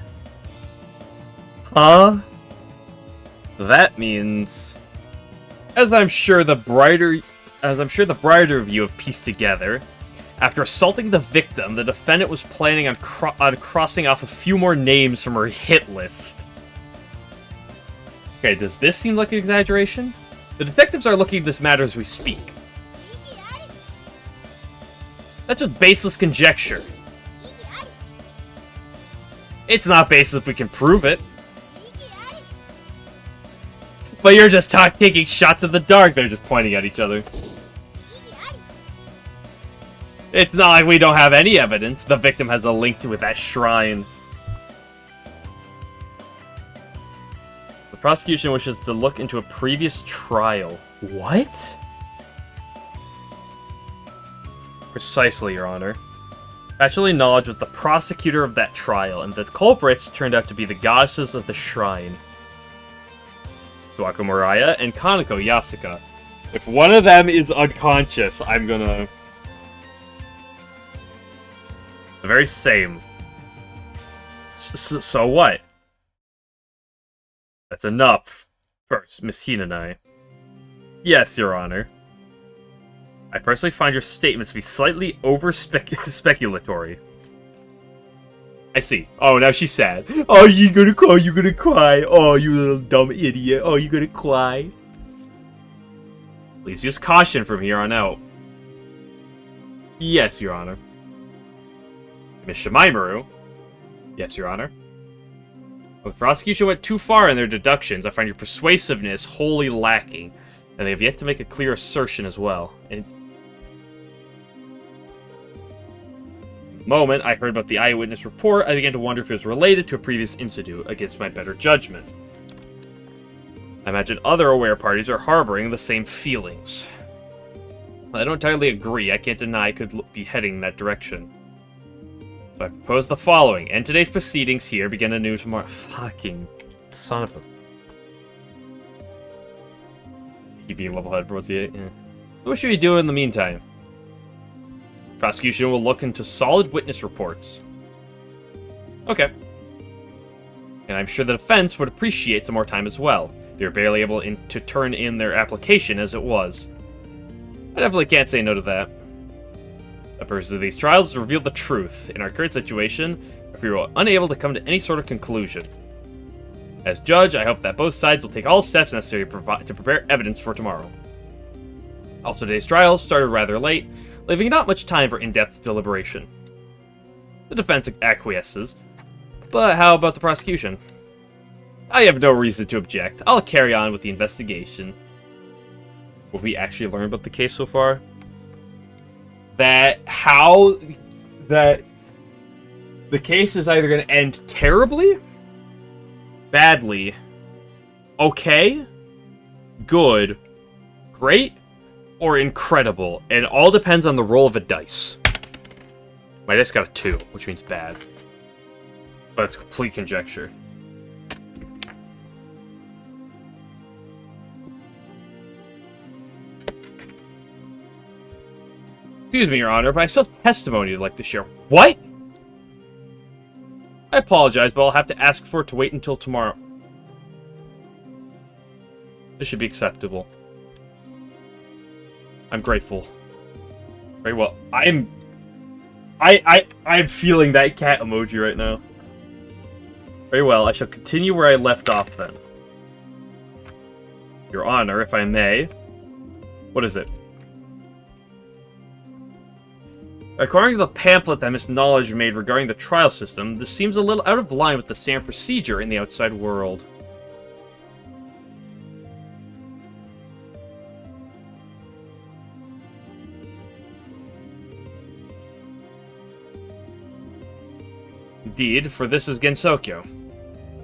Speaker 1: Huh? That means, as I'm sure the brighter of you have pieced together, after assaulting the victim, the defendant was planning on crossing off a few more names from her hit list. Okay, does this seem like an exaggeration? The detectives are looking at this matter as we speak. That's just baseless conjecture. It's not baseless if we can prove it. But you're just taking shots in the dark. They're just pointing at each other. It's not like we don't have any evidence. The victim has a link to that shrine. The prosecution wishes to look into a previous trial. What? Precisely, Your Honor. Actually, knowledge was the prosecutor of that trial, and the culprits turned out to be the goddesses of the shrine. Suaku Mariah and Kaneko Yasuka. If one of them is unconscious, I'm gonna... The very same. So what? That's enough. First, Miss Hinanai. Yes, Your Honor. I personally find your statements to be slightly over-speculatory. I see. Oh, now she's sad. Oh, you gonna cry? You gonna cry? Oh, you little dumb idiot. Oh, you gonna cry? Please use caution from here on out. Yes, Your Honor. Miss Shimaimuru? Yes, Your Honor. Well, the prosecution went too far in their deductions. I find your persuasiveness wholly lacking, and they have yet to make a clear assertion as well. And the moment I heard about the eyewitness report, I began to wonder if it was related to a previous incident against my better judgment. I imagine other aware parties are harboring the same feelings. I don't entirely agree. I can't deny I could be heading in that direction. So I propose the following. End today's proceedings here, begin anew tomorrow. Fucking son of a... Keep being level-headed, proceed. Yeah. What should we do in the meantime? Prosecution will look into solid witness reports. Okay. And I'm sure the defense would appreciate some more time as well. They were barely able to turn in their application as it was. I definitely can't say no to that. The purpose of these trials is to reveal the truth. In our current situation, if we were unable to come to any sort of conclusion. As judge, I hope that both sides will take all steps necessary to prepare evidence for tomorrow. Also, today's trial started rather late, leaving not much time for in-depth deliberation. The defense acquiesces, but how about the prosecution? I have no reason to object. I'll carry on with the investigation. Will we actually learn about the case so far? That the case is either going to end terribly, badly, okay, good, great, or incredible. And it all depends on the roll of a dice. My dice got a 2, which means bad. But it's complete conjecture. Excuse me, Your Honor, but I still have testimony I'd like to share. What? I apologize, but I'll have to ask for it to wait until tomorrow. This should be acceptable. I'm grateful. Very well. I'm feeling that cat emoji right now. Very well, I shall continue where I left off then. Your Honor, if I may. What is it? According to the pamphlet that Miss Knowledge made regarding the trial system, this seems a little out of line with the standard procedure in the outside world. Indeed, for this is Gensokyo.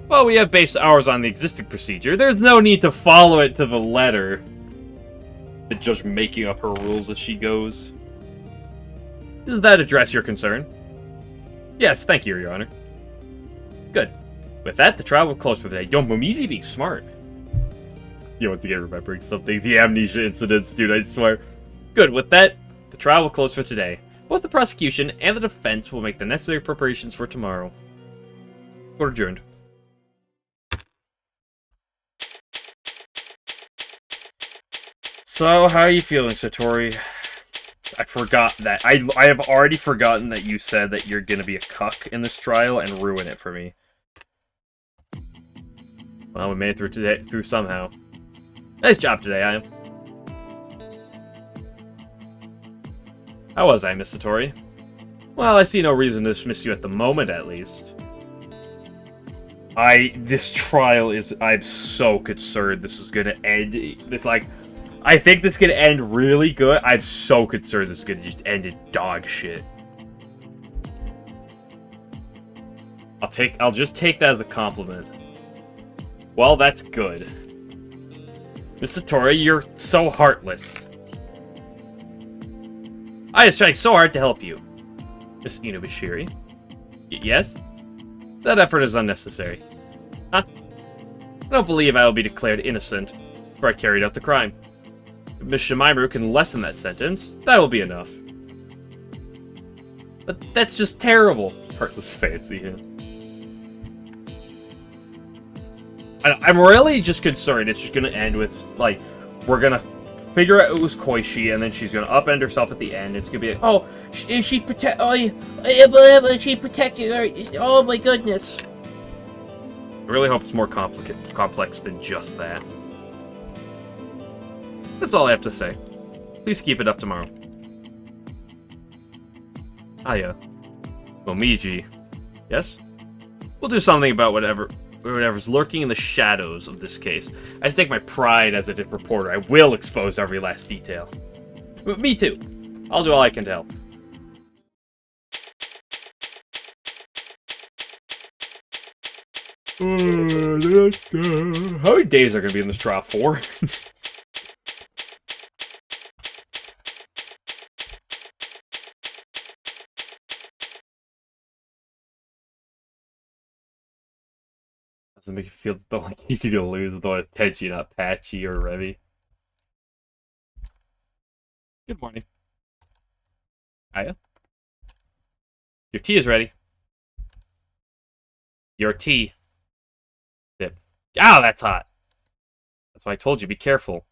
Speaker 1: Well, we have based ours on the existing procedure. There's no need to follow it to the letter. The judge making up her rules as she goes. Does that address your concern? Yes, thank you, Your Honor. Good. With that, the trial will close for the day. Yo, Momiji being smart. You once again remembering something. The amnesia incidents, dude, I swear. Good. With that, the trial will close for today. Both the prosecution and the defense will make the necessary preparations for tomorrow. Court adjourned. So, how are you feeling, Satori? I forgot that. I have already forgotten that you said that you're gonna be a cuck in this trial and ruin it for me. Well, we made it through somehow. Nice job today, I am. How was I, Miss Satori? Well, I see no reason to dismiss you at the moment, at least. This trial is... I'm so concerned this is gonna end... I think this is gonna end really good. I'm so concerned this is gonna just end in dog shit. I'll just take that as a compliment. Well, that's good. Miss Satori, you're so heartless. I was trying so hard to help you. Miss Inubashiri? Yes? That effort is unnecessary. Huh? I don't believe I will be declared innocent, for I carried out the crime. If Miss Shimaimuru can lessen that sentence, that will be enough. But that's just terrible. Heartless fancy him. I'm really just concerned it's just gonna end with, like, we're gonna figure out it was Koishi, and then she's gonna upend herself at the end. It's gonna be like, oh, she protected her. Oh my goodness. I really hope it's more complex than just that. That's all I have to say. Please keep it up tomorrow. Aya. Momiji. Yes? We'll do something about whatever's lurking in the shadows of this case. I take my pride as a reporter. I will expose every last detail. Me too. I'll do all I can to help. How many days are going to be in this trial? 4? Doesn't make you feel like easy to lose with one Tenchi, not Patchy or Revy. Good morning. Aya? Your tea is ready. Your tea. Dip. Ow, that's hot. That's why I told you, be careful.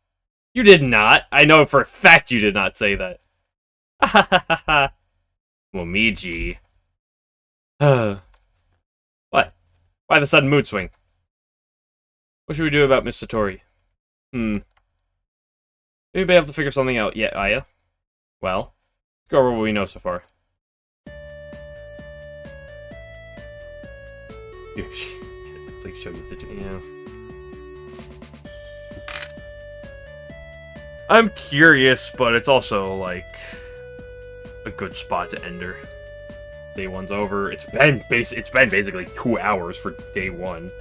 Speaker 1: You did not. I know for a fact you did not say that. Ha ha ha ha. Momiji. What? Why the sudden mood swing? What should we do about Miss Satori? Maybe be able to figure something out yet, Aya. Well, let's go over what we know so far. Please show you the... Yeah. I'm curious, but it's also, like, a good spot to end her. Day 1's over. It's been basically 2 hours for day 1.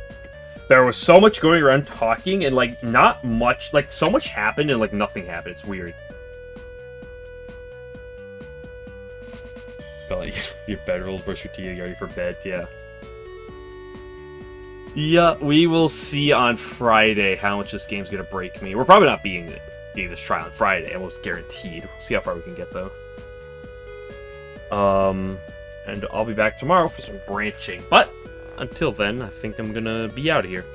Speaker 1: There was so much going around talking, and, like, not much... Like, so much happened, and, like, nothing happened. It's weird. Felt like your bedrolls, brush your teeth, you're ready for bed. Yeah. Yeah, we will see on Friday how much this game's gonna break me. We're probably not beating this trial on Friday, almost guaranteed. We'll see how far we can get, though. And I'll be back tomorrow for some branching. But, until then, I think I'm gonna be out of here.